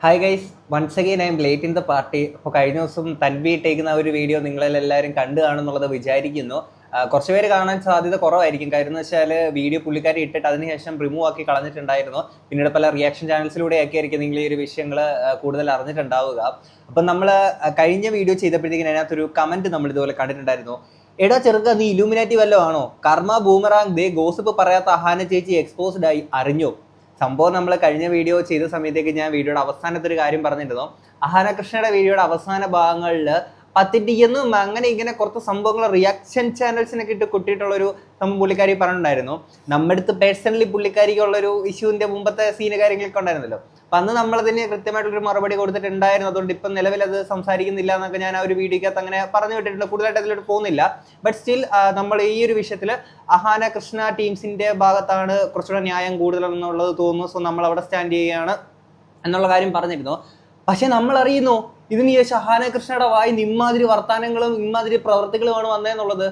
Hi guys, once again I'm late in the party. അപ്പോൾ കഴിഞ്ഞ ദിവസം തൻവി ഇട്ടേക്കുന്ന ഒരു വീഡിയോ നിങ്ങളെല്ലാവരും കണ്ടു കാണുന്നുള്ളത് വിചാരിക്കുന്നു. കുറച്ച് പേര് കാണാൻ സാധ്യത കുറവായിരിക്കും. കാര്യം എന്ന് വെച്ചാൽ വീഡിയോ പുള്ളിക്കാരി ഇട്ടിട്ട് അതിനുശേഷം റിമൂവ് ആക്കി കളഞ്ഞിട്ടുണ്ടായിരുന്നു. പിന്നീട് പല റിയാക്ഷൻ ചാനൽസിലൂടെ ഒക്കെ ആയിരിക്കും നിങ്ങൾ ഈ ഒരു വിഷയങ്ങൾ കൂടുതൽ അറിഞ്ഞിട്ടുണ്ടാവുക. അപ്പം നമ്മൾ കഴിഞ്ഞ വീഡിയോ ചെയ്തപ്പോഴത്തേക്കും അതിനകത്തൊരു കമൻറ്റ് നമ്മൾ ഇതുപോലെ കണ്ടിട്ടുണ്ടായിരുന്നു. എടാ ചെറുക്ക, നീ ഇലൂമിനാറ്റി വല്ലതും ആണോ? കർമ്മ ബൂമറാങ് ദേ ഗോസിപ്പ് പറയാത്ത അഹാന ചേച്ചി എക്സ്പോസ്ഡ് ആയി, അറിഞ്ഞോ? സംഭവം നമ്മൾ കഴിഞ്ഞ വീഡിയോ ചെയ്ത സമയത്തേക്ക് ഞാൻ വീഡിയോയുടെ അവസാനത്തെ ഒരു കാര്യം പറഞ്ഞിരുന്നു. അഹാന കൃഷ്ണയുടെ വീഡിയോയുടെ അവസാന ഭാഗങ്ങളിൽ പത്തിട്ടിയെന്നും അങ്ങനെ ഇങ്ങനെ കുറച്ച് സംഭവങ്ങൾ റിയാക്ഷൻ ചാനൽസിനൊക്കെ ഇട്ട് കുട്ടിയിട്ടുള്ളൊരു സംഭവം പുള്ളിക്കാരി പറഞ്ഞിട്ടുണ്ടായിരുന്നു. നമ്മുടെ അടുത്ത് പേഴ്സണലി പുള്ളിക്കാരിക്കുള്ളൊരു ഇഷ്യൂവിൻ്റെ മുമ്പത്തെ സീന് കാര്യങ്ങളൊക്കെ ഉണ്ടായിരുന്നല്ലോ. അപ്പം അന്ന് നമ്മളതിന് കൃത്യമായിട്ടൊരു മറുപടി കൊടുത്തിട്ടുണ്ടായിരുന്നു. അതുകൊണ്ട് ഇപ്പം നിലവിൽ അത് സംസാരിക്കുന്നില്ല എന്നൊക്കെ ഞാൻ ആ ഒരു വീഡിയോക്കകത്ത് അങ്ങനെ പറഞ്ഞു വിട്ടിട്ടുണ്ട്. കൂടുതലായിട്ട് അതിലോട്ട് പോകുന്നില്ല. ബട്ട് സ്റ്റിൽ നമ്മൾ ഈ ഒരു വിഷയത്തിൽ അഹാന കൃഷ്ണ ടീംസിൻ്റെ ഭാഗത്താണ് കുറച്ചുകൂടെ ന്യായം കൂടുതലെന്നുള്ളത് തോന്നുന്നു. സോ നമ്മൾ അവിടെ സ്റ്റാൻഡ് ചെയ്യുകയാണ് എന്നുള്ള കാര്യം പറഞ്ഞിരുന്നു. പക്ഷെ നമ്മൾ അറിയുന്നു ഇതിന് ശേഷം അഹാന കൃഷ്ണയുടെ വായി ഇമ്മാതിരി വർത്താനങ്ങളും ഇമ്മാതിരി പ്രവർത്തികളുമാണ് വന്നതെന്നുള്ളത്.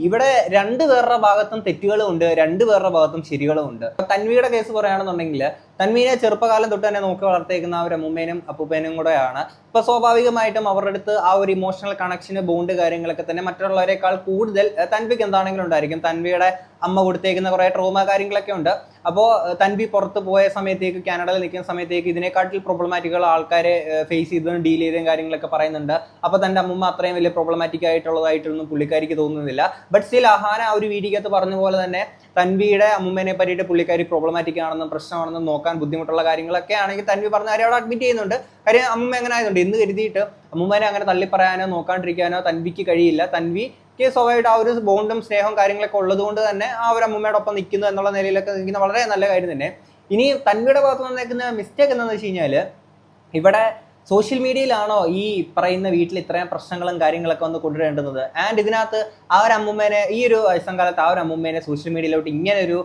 ഇവിടെ രണ്ടുപേരുടെ ഭാഗത്തും തെറ്റുകളും ഉണ്ട്, രണ്ടുപേരുടെ ഭാഗത്തും ശരികളും ഉണ്ട്. തൻവിയുടെ കേസ് പറയുകയാണെന്നുണ്ടെങ്കിൽ തൻവിനെ ചെറുപ്പകാലം തൊട്ട് തന്നെ നോക്കി വളർത്തിയേക്കുന്ന ആ ഒരു അമ്മൂമ്മേനും അപ്പൂപ്പേനും കൂടെയാണ്. ഇപ്പൊ സ്വാഭാവികമായിട്ടും അവരുടെ അടുത്ത് ആ ഒരു ഇമോഷണൽ കണക്ഷന് ബോണ്ട് കാര്യങ്ങളൊക്കെ തന്നെ മറ്റുള്ളവരെക്കാൾ കൂടുതൽ തൻവിക്ക് എന്താണെങ്കിലും ഉണ്ടായിരിക്കും. തൻവിയുടെ അമ്മ കൊടുത്തേക്കുന്ന കുറെ ട്രോമ കാര്യങ്ങളൊക്കെ ഉണ്ട്. അപ്പോൾ തൻവി പുറത്ത് പോയ സമയത്തേക്ക്, കാനഡയിൽ നിൽക്കുന്ന സമയത്തേക്ക് ഇതിനെക്കാട്ടിൽ പ്രോബ്ലമാറ്റിക്കുള്ള ആൾക്കാരെ ഫേസ് ചെയ്തതും ഡീൽ ചെയ്തതും കാര്യങ്ങളൊക്കെ പറയുന്നുണ്ട്. അപ്പോൾ തൻ്റെ അമ്മൂമ്മ അത്രയും വലിയ പ്രോബ്ലമാറ്റിക് ആയിട്ടുള്ളതായിട്ടൊന്നും പുള്ളിക്കാരിക്ക് തോന്നുന്നില്ല. ബട്ട് സ്റ്റിൽ അഹാന ആ ഒരു വീഡിയോക്കകത്ത് പറഞ്ഞ പോലെ തന്നെ തൻവിയുടെ അമ്മൂമ്മേനെ പറ്റിയിട്ട് പുള്ളിക്കാരി പ്രോബ്ലമാറ്റിക് ആണെന്നും പ്രശ്നമാണെന്നും നോക്കാൻ ബുദ്ധിമുട്ടുള്ള കാര്യങ്ങളൊക്കെ ആണെങ്കിൽ തൻവി പറഞ്ഞ കാര്യം അവിടെ അഡ്മിറ്റ് ചെയ്യുന്നുണ്ട്. കാര്യം അമ്മൂമ്മ എങ്ങനെ ആയതുകൊണ്ട് എന്ന് കരുതിയിട്ട് അമ്മൂമ്മേനെ അങ്ങനെ തള്ളിപ്പറയാനോ നോക്കാണ്ടിരിക്കാനോ തൻവിക്ക് കഴിയില്ല. തൻവിക്ക് സ്വാഭാവികമായിട്ട് ആ ഒരു ബോണ്ടും സ്നേഹവും കാര്യങ്ങളൊക്കെ ഉള്ളതുകൊണ്ട് തന്നെ ആ ഒരു അമ്മൂമ്മയുടെ ഒപ്പം നിൽക്കുന്നു എന്നുള്ള നിലയിലൊക്കെ നിൽക്കുന്ന വളരെ നല്ല കാര്യം തന്നെ. ഇനി തൻവിയുടെ ഭാഗത്ത് വന്നേക്കുന്ന മിസ്റ്റേക്ക് എന്താണെന്ന് വെച്ച് കഴിഞ്ഞാൽ, ഇവിടെ സോഷ്യൽ മീഡിയയിലാണോ ഈ പറയുന്ന വീട്ടിൽ ഇത്രയും പ്രശ്നങ്ങളും കാര്യങ്ങളൊക്കെ വന്ന് കൊണ്ടുവരേണ്ടുന്നത്? ആൻഡ് ഇതിനകത്ത് ആ ഒരു അമ്മൂമ്മേനെ, ഈ ഒരു വയസ്സം കാലത്ത് ആ ഒരു അമ്മൂമ്മേനെ സോഷ്യൽ മീഡിയയിലോട്ട് ഇങ്ങനൊരു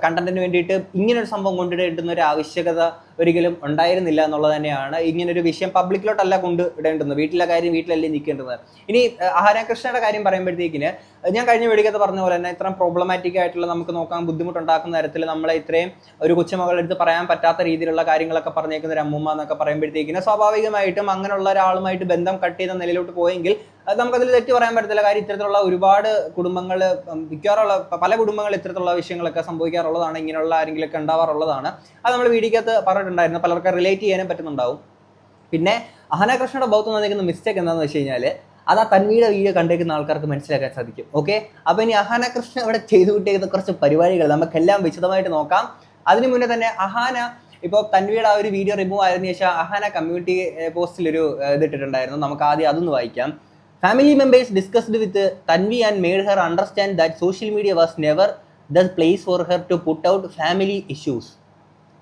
കണ്ടന്റിന് വേണ്ടിയിട്ട് ഇങ്ങനൊരു സംഭവം കൊണ്ടുവരേണ്ടുന്ന ഒരു ആവശ്യകത ഒരിക്കലും ഉണ്ടായിരുന്നില്ല എന്നുള്ളത് തന്നെയാണ്. ഇങ്ങനൊരു വിഷയം പബ്ലിക്കിലോട്ടല്ല കൊണ്ടുവിടേണ്ടുന്നത്, വീട്ടിലെ കാര്യം വീട്ടിലല്ലേ നിൽക്കേണ്ടത്. ഇനി അഹാന കൃഷ്ണയുടെ കാര്യം പറയുമ്പോഴത്തേക്കിന് ഞാൻ കഴിഞ്ഞ വീഡിയോക്കകത്ത് പറഞ്ഞ പോലെ തന്നെ ഇത്രയും പ്രോബ്ലമാറ്റിക് ആയിട്ടുള്ള, നമുക്ക് നോക്കാൻ ബുദ്ധിമുട്ടുണ്ടാക്കുന്ന തരത്തിൽ നമ്മളെ ഇത്രയും ഒരു കൊച്ചുമകളുടെ അടുത്ത് പറയാൻ പറ്റാത്ത രീതിയിലുള്ള കാര്യങ്ങളൊക്കെ പറഞ്ഞേക്കുന്ന ഒരു അമ്മൂമ്മ എന്നൊക്കെ പറയുമ്പോഴത്തേക്കിന് സ്വാഭാവികമായിട്ടും അങ്ങനെയുള്ള ഒരാളുമായിട്ട് ബന്ധം കട്ട് ചെയ്ത നിലയിലോട്ട് പോയെങ്കിൽ നമുക്കതിൽ തെറ്റ് പറയാൻ പറ്റത്തില്ല. കാര്യം ഇത്തരത്തിലുള്ള ഒരുപാട് കുടുംബങ്ങൾ, മിക്കവാറുള്ള പല കുടുംബങ്ങൾ ഇത്തരത്തിലുള്ള വിഷയങ്ങളൊക്കെ സംഭവിക്കാറുള്ളതാണ്, ഇങ്ങനെയുള്ള ആരെങ്കിലുമൊക്കെ ഉണ്ടാവാറുള്ളതാണ്. അത് നമ്മൾ വീഡിയോക്കകത്ത് പറഞ്ഞിട്ടുണ്ടായിരുന്നു, പലർക്കും റിലേറ്റ് ചെയ്യാനും പറ്റുന്നുണ്ടാവും. പിന്നെ അഹാന കൃഷ്ണയുടെ ഭാഗത്ത് വന്നിരിക്കുന്ന മിസ്റ്റേക്ക് എന്താണെന്ന് വെച്ച് കഴിഞ്ഞാൽ, അത് ആ തൻവിയുടെ വീഡിയോ കണ്ടേക്കുന്ന ആൾക്കാർക്ക് മനസ്സിലാക്കാൻ സാധിക്കും. ഓക്കെ, അപ്പോൾ ഇനി അഹാന കൃഷ്ണ ഇവിടെ ചെയ്തു വിട്ടേക്കുന്ന കുറച്ച് പരിപാടികൾ നമുക്കെല്ലാം വിശദമായിട്ട് നോക്കാം. അതിന് മുന്നേ തന്നെ അഹാന ഇപ്പോൾ തൻവിയുടെ ആ ഒരു വീഡിയോ റിമൂവ് ആയതിനു ശേഷം അഹാന കമ്മ്യൂണിറ്റി പോസ്റ്റിലൊരു ഇതിട്ടിട്ടുണ്ടായിരുന്നു. നമുക്ക് ആദ്യം അതൊന്ന് വായിക്കാം. Family members discussed with Tanvi and made her understand that social media was never the place for her to put out family issues.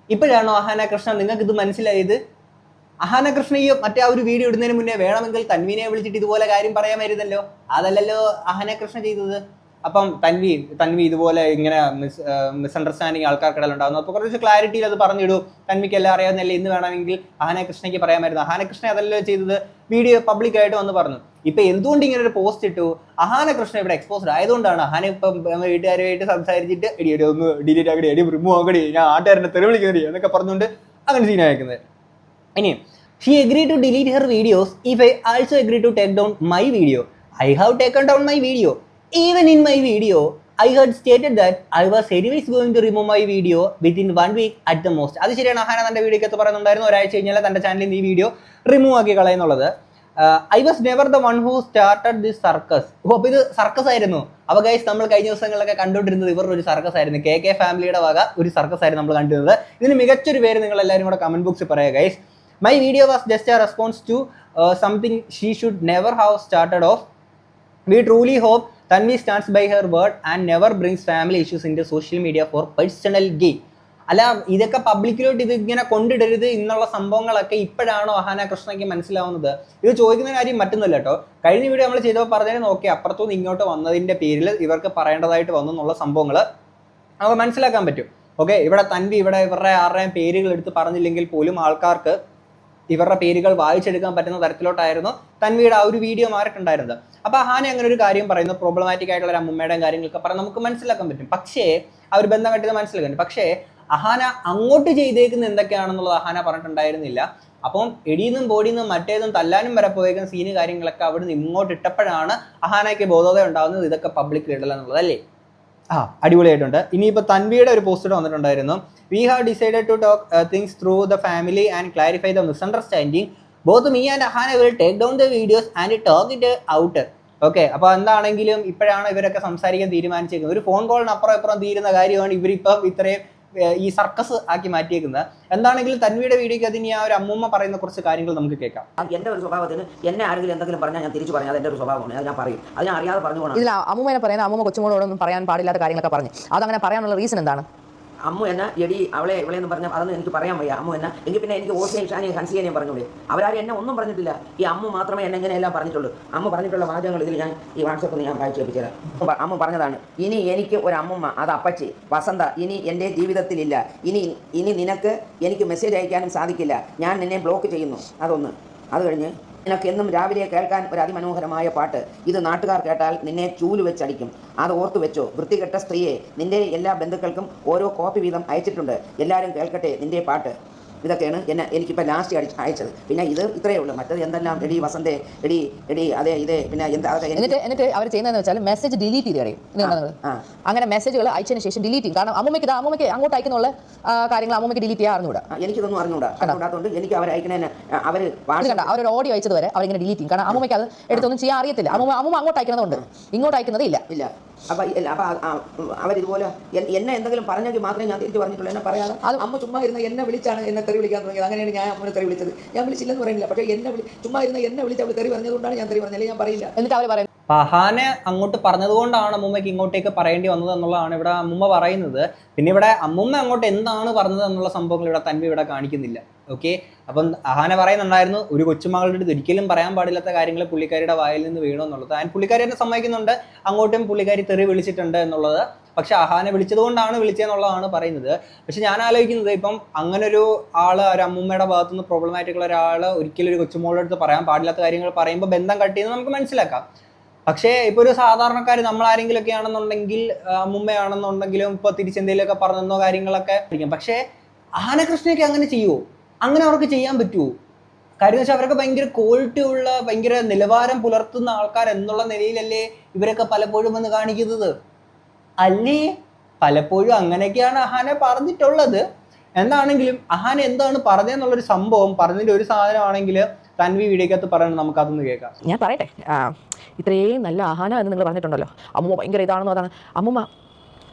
ഇപ്പോഴാണോ അഹാന കൃഷ്ണ നിങ്ങൾക്ക് ഇത് മനസ്സിലായത്? അഹാന കൃഷ്ണ ഈ മറ്റേ ആ ഒരു വീഡിയോ ഇടുന്നതിന് മുന്നേ വേണമെങ്കിൽ തൻവിനെ വിളിച്ചിട്ട് ഇതുപോലെ കാര്യം പറയാമായിരുന്നല്ലോ. അതല്ലല്ലോ അഹാന കൃഷ്ണ ചെയ്തത്. അപ്പം തൻവി ഇതുപോലെ ഇങ്ങനെ മിസ്അണ്ടർസ്റ്റാൻഡിങ് ആൾക്കാർക്കിടയിൽ ഉണ്ടാകുന്നു. അപ്പോൾ കുറച്ച് ക്ലാരിറ്റിയിൽ അത് പറഞ്ഞിടൂ. തൻവിക്ക് എല്ലാം അറിയാവുന്നല്ലേ, ഇന്ന് വേണമെങ്കിൽ അഹാന കൃഷ്ണയ്ക്ക് പറയാമായിരുന്നു. അഹാന കൃഷ്ണ അതല്ലോ ചെയ്തത്, വീഡിയോ പബ്ലിക്കായിട്ട് വന്ന് പറഞ്ഞു. ഇപ്പൊ എന്തുകൊണ്ട് ഇങ്ങനെ ഒരു പോസ്റ്റ് ഇട്ടു? അഹാന കൃഷ്ണ ഇവിടെ എക്സ്പോസ്ഡ് ആയതുകൊണ്ടാണ്. അഹാന ഇപ്പം വീട്ടുകാരുമായിട്ട് സംസാരിച്ചിട്ട് എടി ഒന്ന് ഡിലീറ്റ് ആകടി, എടി റിമൂവ് ആകടി, ഞാൻ ആട്ടുകാരനെ തെറി വിളിക്കടി എന്നൊക്കെ പറഞ്ഞുകൊണ്ട് അങ്ങനെ സീൻ അയക്കുന്നത്. ഇനി she agree to delete her videos if I also agree to take down my video. I have taken down my video. Even in my video, I had stated that I was anyways going to remove my video within 1 week at the most. അത് ശരിയാണ്. അഹാന തൻ്റെ വീഡിയോക്കകത്ത് പറയുന്നുണ്ടായിരുന്നു ഒരാഴ്ച കഴിഞ്ഞാൽ തൻ്റെ ചാനലിൽ നിന്ന് ഈ വീഡിയോ റിമൂവ് ആക്കി കളയുന്നുള്ളത്. I was never the one who started this circus. അപ്പോൾ ഇത് സർക്കസ് ആയിരുന്നു. അപ്പോൾ ഗൈസ്, നമ്മൾ കഴിഞ്ഞ ദിവസങ്ങളിലൊക്കെ കണ്ടുകൊണ്ടിരുന്നത് ഇവരുടെ ഒരു സർക്കസ് ആയിരുന്നു. കെ ഫാമിലിയുടെ വക ഒരു സർക്കസ് ആയിരുന്നു നമ്മൾ കണ്ടിരുന്നത്. ഇതിന് മികച്ചൊരു പേര് നിങ്ങൾ എല്ലാവരും കൂടെ കമന്റ് ബോക്സിൽ പറയുക guys. My video was just a response to something she should never have started off. We truly hope Tanvi stands by her word and never brings family issues into social media for personal gain. അല്ല, ഇതൊക്കെ പബ്ലിക്കിലോട്ട് ഇത് ഇങ്ങനെ കൊണ്ടിടരുത് എന്നുള്ള സംഭവങ്ങളൊക്കെ ഇപ്പോഴാണോ അഹാന കൃഷ്ണയ്ക്ക് മനസ്സിലാവുന്നത്? ഇത് ചോദിക്കുന്ന കാര്യം മറ്റൊന്നുമില്ല കേട്ടോ. കഴിഞ്ഞ വീഡിയോ നമ്മൾ ചെയ്തപ്പോൾ പറഞ്ഞതിന് നോക്കി അപ്പുറത്തുനിന്ന് ഇങ്ങോട്ട് വന്നതിൻ്റെ പേരിൽ ഇവർക്ക് പറയേണ്ടതായിട്ട് വന്നു എന്നുള്ള സംഭവങ്ങൾ നമുക്ക് മനസ്സിലാക്കാൻ പറ്റും. ഓക്കെ, ഇവിടെ തൻവി ഇവിടെ ഇവരുടെ ആരുടെയും പേരുകൾ എടുത്ത് പറഞ്ഞില്ലെങ്കിൽ പോലും ആൾക്കാർക്ക് ഇവരുടെ പേരുകൾ വായിച്ചെടുക്കാൻ പറ്റുന്ന തരത്തിലോട്ടായിരുന്നു തൻവിയുടെ ആ ഒരു വീഡിയോ മാറിയിട്ടുണ്ടായിരുന്നത്. അപ്പോൾ അഹാന അങ്ങനെ ഒരു കാര്യം പറയുന്നു, പ്രോബ്ലമാറ്റിക് ആയിട്ടുള്ള ഒരു അമ്മൂമ്മയുടെയും കാര്യങ്ങളൊക്കെ പറഞ്ഞ് നമുക്ക് മനസ്സിലാക്കാൻ പറ്റും. പക്ഷേ ആ ഒരു ബന്ധം കെട്ടിയത് മനസ്സിലാക്കാൻ. പക്ഷേ അഹാന അങ്ങോട്ട് ചെയ്തേക്കുന്ന എന്തൊക്കെയാണെന്നുള്ളത് അഹാന പറഞ്ഞിട്ടുണ്ടായിരുന്നില്ല. അപ്പം എടിയെന്നും ബോഡിയെന്നും മറ്റേതും തല്ലാനും വരെ പോയേക്കുന്ന സീന് കാര്യങ്ങളൊക്കെ അവിടുന്ന് ഇങ്ങോട്ട് ഇട്ടപ്പോഴാണ് അഹാനയ്ക്ക് ബോധോദയം ഉണ്ടാകുന്നത് ഇതൊക്കെ പബ്ലിക് ഇടല എന്നുള്ളത് അല്ലേ. അടിപൊളിയായിട്ടുണ്ട്. ഇനിയിപ്പോൾ തൻവിയുടെ ഒരു പോസ്റ്റ് വന്നിട്ടുണ്ടായിരുന്നു. We have decided to talk things through the family and clarify the misunderstanding. Both me and Ahaana will take down the videos and talk it out. Okay, അപ്പോൾ എന്താണെങ്കിലും ഇപ്പോഴാണ് ഇവരൊക്കെ സംസാരിക്കാൻ തീരുമാനിച്ചേക്കുന്നത്. ഒരു ഫോൺ കോളിന് അപ്പുറം തീരുന്ന കാര്യമാണ് ഇവരിപ്പം ഇത്രയും ഈ സർക്കസ് ആക്കി മാറ്റിയേക്കുന്നത്. എന്താണെങ്കിലും തൻവിയുടെ വീഡിയോക്ക് അതിന് ആ ഒരു അമ്മൂമ്മ പറയുന്ന കുറച്ച് കാര്യങ്ങൾ നമുക്ക് കേൾക്കാം. എൻ്റെ ഒരു സ്വഭാവത്തിന് എന്നെ ആരെങ്കിലും എന്തെങ്കിലും പറഞ്ഞാൽ ഞാൻ തിരിച്ചു പറഞ്ഞാൽ അതെൻ്റെ ഒരു സ്വഭാവമാണ്. അത് ഞാൻ പറയും, അത് ഞാൻ അറിയാതെ പറഞ്ഞു പോകണം. ഇതിൽ അമ്മൂമ്മനെ പറയുന്ന അമ്മൂമ്മ കൊച്ചുമോളോടൊന്നും പറയാൻ പാടില്ലാത്ത കാര്യങ്ങളൊക്കെ പറഞ്ഞു. അതങ്ങനെ പറയാനുള്ള റീസൺ എന്താണ്? അമ്മു എന്നെ എടി അവളെ എന്ന് പറഞ്ഞാൽ അതൊന്നും എനിക്ക് പറയാൻ വയ്യ. അമ്മു എന്നെ എങ്കിൽ പിന്നെ എനിക്ക് ഓസിനെയും ഷാനെയും ഹൻസിയെയും പറഞ്ഞൂടെ? അവരാരും എന്നെ ഒന്നും പറഞ്ഞിട്ടില്ല. ഈ അമ്മു മാത്രമേ എന്നെ ഇങ്ങനെയെല്ലാം പറഞ്ഞിട്ടുള്ളൂ. അമ്മ പറഞ്ഞിട്ടുള്ള വാചകങ്ങൾ ഇതിൽ ഞാൻ ഈ വാട്സപ്പിൽ ഞാൻ വായിച്ചു കേൾപ്പിച്ചുതരാം. അമ്മ പറഞ്ഞതാണ്, ഇനി എനിക്ക് ഒരു അമ്മുമ്മ, അത് അപ്പച്ചി വസന്ത ഇനി എൻ്റെ ജീവിതത്തിലില്ല. ഇനി നിനക്ക് എനിക്ക് മെസ്സേജ് അയക്കാനും സാധിക്കില്ല. ഞാൻ നിന്നെ ബ്ലോക്ക് ചെയ്യുന്നു. അതൊന്ന്. അത് കഴിഞ്ഞ് നിനക്ക് എന്നും രാവിലെ കേൾക്കാൻ ഒരു അതിമനോഹരമായ പാട്ട്. ഇത് നാട്ടുകാർ കേട്ടാൽ നിന്നെ ചൂല് വെച്ചടിക്കും. അത് ഓർത്തു വെച്ചോ. വൃത്തികെട്ട സ്ത്രീയെ, നിന്റെ എല്ലാ ബന്ധുക്കൾക്കും ഓരോ കോപ്പി വീതം അയച്ചിട്ടുണ്ട്. എല്ലാവരും കേൾക്കട്ടെ നിന്റെ പാട്ട്. ഇതൊക്കെയാണ് എനിക്കിപ്പോൾ ലാസ്റ്റ് അയച്ചത്. പിന്നെ ഇത് ഇത്രയേ ഉള്ളൂ. മറ്റത് എന്തെല്ലാം എടി വസന്തേ, എടി അതെ ഇതേ പിന്നെ എന്താ. എന്നിട്ട് അവർ ചെയ്യുന്നതെന്ന് വെച്ചാൽ മെസ്സേജ് ഡിലീറ്റ് ചെയ്ത് കളയും. അങ്ങനെ മെസ്സേജുകൾ അയച്ചതിന് ശേഷം ഡിലീറ്റ് ചെയ്യും. കാരണം അമ്മയ്ക്ക് അങ്ങോട്ട് അയക്കുന്നുള്ള കാര്യങ്ങൾ അമ്മയ്ക്ക് ഡിലീറ്റ് ചെയ്യാൻ അറിഞ്ഞൂടാ. എനിക്കിതൊന്നും അറിഞ്ഞൂടാത്തതുകൊണ്ട് എനിക്ക് അവർ അയക്കുന്നതിന് അവരൊരു ഓഡിയോ അയച്ചത് വരെ അവരിങ്ങനെ ഡിലീറ്റ് ചെയ്യും. കാരണം അമ്മയ്ക്ക് അത് എടുത്തൊന്നും ചെയ്യാൻ അറിയത്തില്ല. അമ്മ അങ്ങോട്ട് അയക്കുന്നതുകൊണ്ട് ഇങ്ങോട്ട് അയക്കുന്നത് ഇല്ല. അപ്പം അവരിതുപോലെ എന്നെ എന്തെങ്കിലും പറഞ്ഞെങ്കിൽ മാത്രമേ ഞാൻ തിരിച്ചു പറഞ്ഞിട്ടുള്ളൂ. എന്നെ പറയാതെ അമ്മ ചുമ്മാ ഇരുന്ന് എന്നെ വിളിച്ചാണ് എന്നെ തെറി വിളിക്കാൻ തുടങ്ങിയത്. അങ്ങനെയാണ് ഞാൻ അമ്മനെ തെറി വിളിച്ചത്. ഞാൻ വിളിച്ചില്ലെന്ന് പറയുന്നില്ല. പക്ഷേ ചുമ്മാ ഇരുന്ന് എന്നെ വിളിച്ച് അവൾ തെറി പറഞ്ഞതുകൊണ്ടാണ് ഞാൻ തെറി പറഞ്ഞത്. ഞാൻ പറയില്ല. എന്നിട്ട് അവർ പറയുന്നത് അഹാനെ അങ്ങോട്ട് പറഞ്ഞതുകൊണ്ടാണ് അമ്മൂമ്മയ്ക്ക് ഇങ്ങോട്ടേക്ക് പറയേണ്ടി വന്നത് എന്നുള്ളതാണ് ഇവിടെ അമ്മൂമ്മ പറയുന്നത്. പിന്നെ ഇവിടെ അമ്മൂമ്മ അങ്ങോട്ട് എന്താണ് പറഞ്ഞത് എന്നുള്ള സംഭവങ്ങൾ ഇവിടെ തൻവി ഇവിടെ കാണിക്കുന്നില്ല. ഓക്കെ, അപ്പം അഹാന പറയുന്നുണ്ടായിരുന്നു ഒരു കൊച്ചുമകളുടെ അടുത്ത് ഒരിക്കലും പറയാൻ പാടില്ലാത്ത കാര്യങ്ങൾ പുള്ളിക്കാരിയുടെ വായിൽ നിന്ന് വീണു എന്നുള്ളത്. ആൻഡ് പുള്ളിക്കാരി തന്നെ സമ്മതിക്കുന്നുണ്ട്, അങ്ങോട്ടും പുള്ളിക്കാരി തെറി വിളിച്ചിട്ടുണ്ട് എന്നുള്ളത്. പക്ഷെ അഹാനെ വിളിച്ചതുകൊണ്ടാണ് വിളിച്ചതെന്നുള്ളതാണ് പറയുന്നത്. പക്ഷെ ഞാൻ ആലോചിക്കുന്നത്, ഇപ്പം അങ്ങനൊരു ആള് ഒരു അമ്മൂമ്മയുടെ ഭാഗത്തുനിന്ന് പ്രോബ്ലമാറ്റിക്കുള്ള ഒരാൾ ഒരിക്കലും ഒരു കൊച്ചുമോളുടെ അടുത്ത് പറയാൻ പാടില്ലാത്ത കാര്യങ്ങൾ പറയുമ്പോൾ ബന്ധം കട്ട് ചെയ്യുന്നത് നമുക്ക് മനസ്സിലാക്കാം. പക്ഷേ ഇപ്പോൾ ഒരു സാധാരണക്കാർ നമ്മൾ ആരെങ്കിലുമൊക്കെ ആണെന്നുണ്ടെങ്കിൽ, അമ്മുമ്മയാണെന്നുണ്ടെങ്കിലും ഇപ്പോൾ തിരിച്ചെന്തെങ്കിലുമൊക്കെ പറഞ്ഞെന്നോ കാര്യങ്ങളൊക്കെ ആയിരിക്കും. പക്ഷേ അഹാനകൃഷ്ണയൊക്കെ അങ്ങനെ ചെയ്യുമോ? അങ്ങനെ അവർക്ക് ചെയ്യാൻ പറ്റുമോ? കാര്യം വെച്ചാൽ അവരൊക്കെ ഭയങ്കര ക്വാളിറ്റി ഉള്ള, ഭയങ്കര നിലവാരം പുലർത്തുന്ന ആൾക്കാർ എന്നുള്ള നിലയിലല്ലേ ഇവരൊക്കെ പലപ്പോഴും വന്ന് കാണിക്കുന്നത് അല്ലേ? പലപ്പോഴും അങ്ങനെയൊക്കെയാണ് അഹാനെ പറഞ്ഞിട്ടുള്ളത്. എന്താണെങ്കിലും അഹാന എന്താണ് പറഞ്ഞതെന്നുള്ളൊരു സംഭവം, പറഞ്ഞതിൻ്റെ ഒരു സാധനമാണെങ്കിൽ തൻവി വീഡിയോക്കകത്ത് പറയണം. നമുക്കതൊന്ന് കേൾക്കാം. ഞാൻ പറയട്ടെ, ഇത്രയും നല്ല അഹാന എന്ന് നിങ്ങൾ പറഞ്ഞിട്ടുണ്ടല്ലോ. അമ്മൂമ്മ ഭയങ്കര ഇതാണെന്നോ അതാണ്.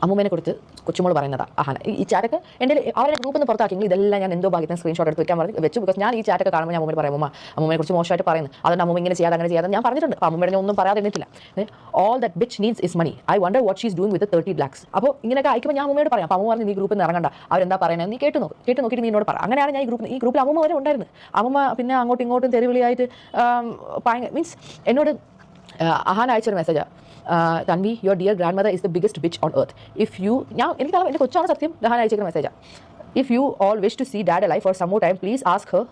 അമ്മൂമ്മേനെ കുറിച്ച് കൊച്ചുമോൾ പറയുന്നതാണ് അഹാന. ഈ ചാറ്റൊക്കെ എൻ്റെ അവരെ ഗ്രൂപ്പിൽ നിന്ന് പുറത്താക്കിയെങ്കിൽ ഇതെല്ലാം ഞാൻ എന്തോ ഭാഗ്യത്തിന് സ്ക്രീൻഷോട്ട് എടുത്ത് വെച്ചു. ബിക്കോസ് ഞാൻ ഈ ചാറ്റൊക്കെ കാണുമ്പോൾ ഞാൻ അമ്മൂമ്മ പറയും, അമ്മൂമ്മയെ കുറിച്ച് മോശമായിട്ട് പറയുന്നത്. അതുകൊണ്ട് അമ്മൂമ്മ ഇങ്ങനെ ചെയ്യാതെ അങ്ങനെ ചെയ്യാതെ ഞാൻ പറഞ്ഞിട്ടുണ്ട്. അപ്പോൾ അമ്മൂമ്മയുടെ ഒന്നും പറയാതെ ഇരുന്നിട്ടില്ല. All that bitch needs is money. I wonder what she is doing with 30 lakhs. അപ്പോൾ ഇങ്ങനെയൊക്കെ അയക്കുമ്പോൾ ഞാൻ അമ്മൂമ്മയോട് പറയാം. അപ്പോൾ അമ്മ പറഞ്ഞ് നീ ഗ്രൂപ്പിൽ നിന്ന് ഇറങ്ങണ്ട, അവരെന്താ പറയുന്നത് നീ കേട്ട് നോക്കിയിട്ട് നീ എന്നോട് പറ. അങ്ങനെയാണ് ഞാൻ ഈ ഗ്രൂപ്പിൽ അമ്മൂമ്മ വരെ ഉണ്ടായിരുന്നു. അമ്മൂമ്മ പിന്നെ അങ്ങോട്ടും ഇങ്ങോട്ടും തെരുവിളിയായിട്ട് മീൻസ് എന്നോട് അഹാന അയച്ചൊരു മെസ്സേജാണ്, Thanvi your dear grandmother is the biggest bitch on earth. If you എനിക്ക് എൻ്റെ കൊച്ചാണ് സത്യം. അഹാന അയച്ചിരിക്കുന്ന മെസ്സേജാണ്. If you all wish to see dad life for some more time please ask her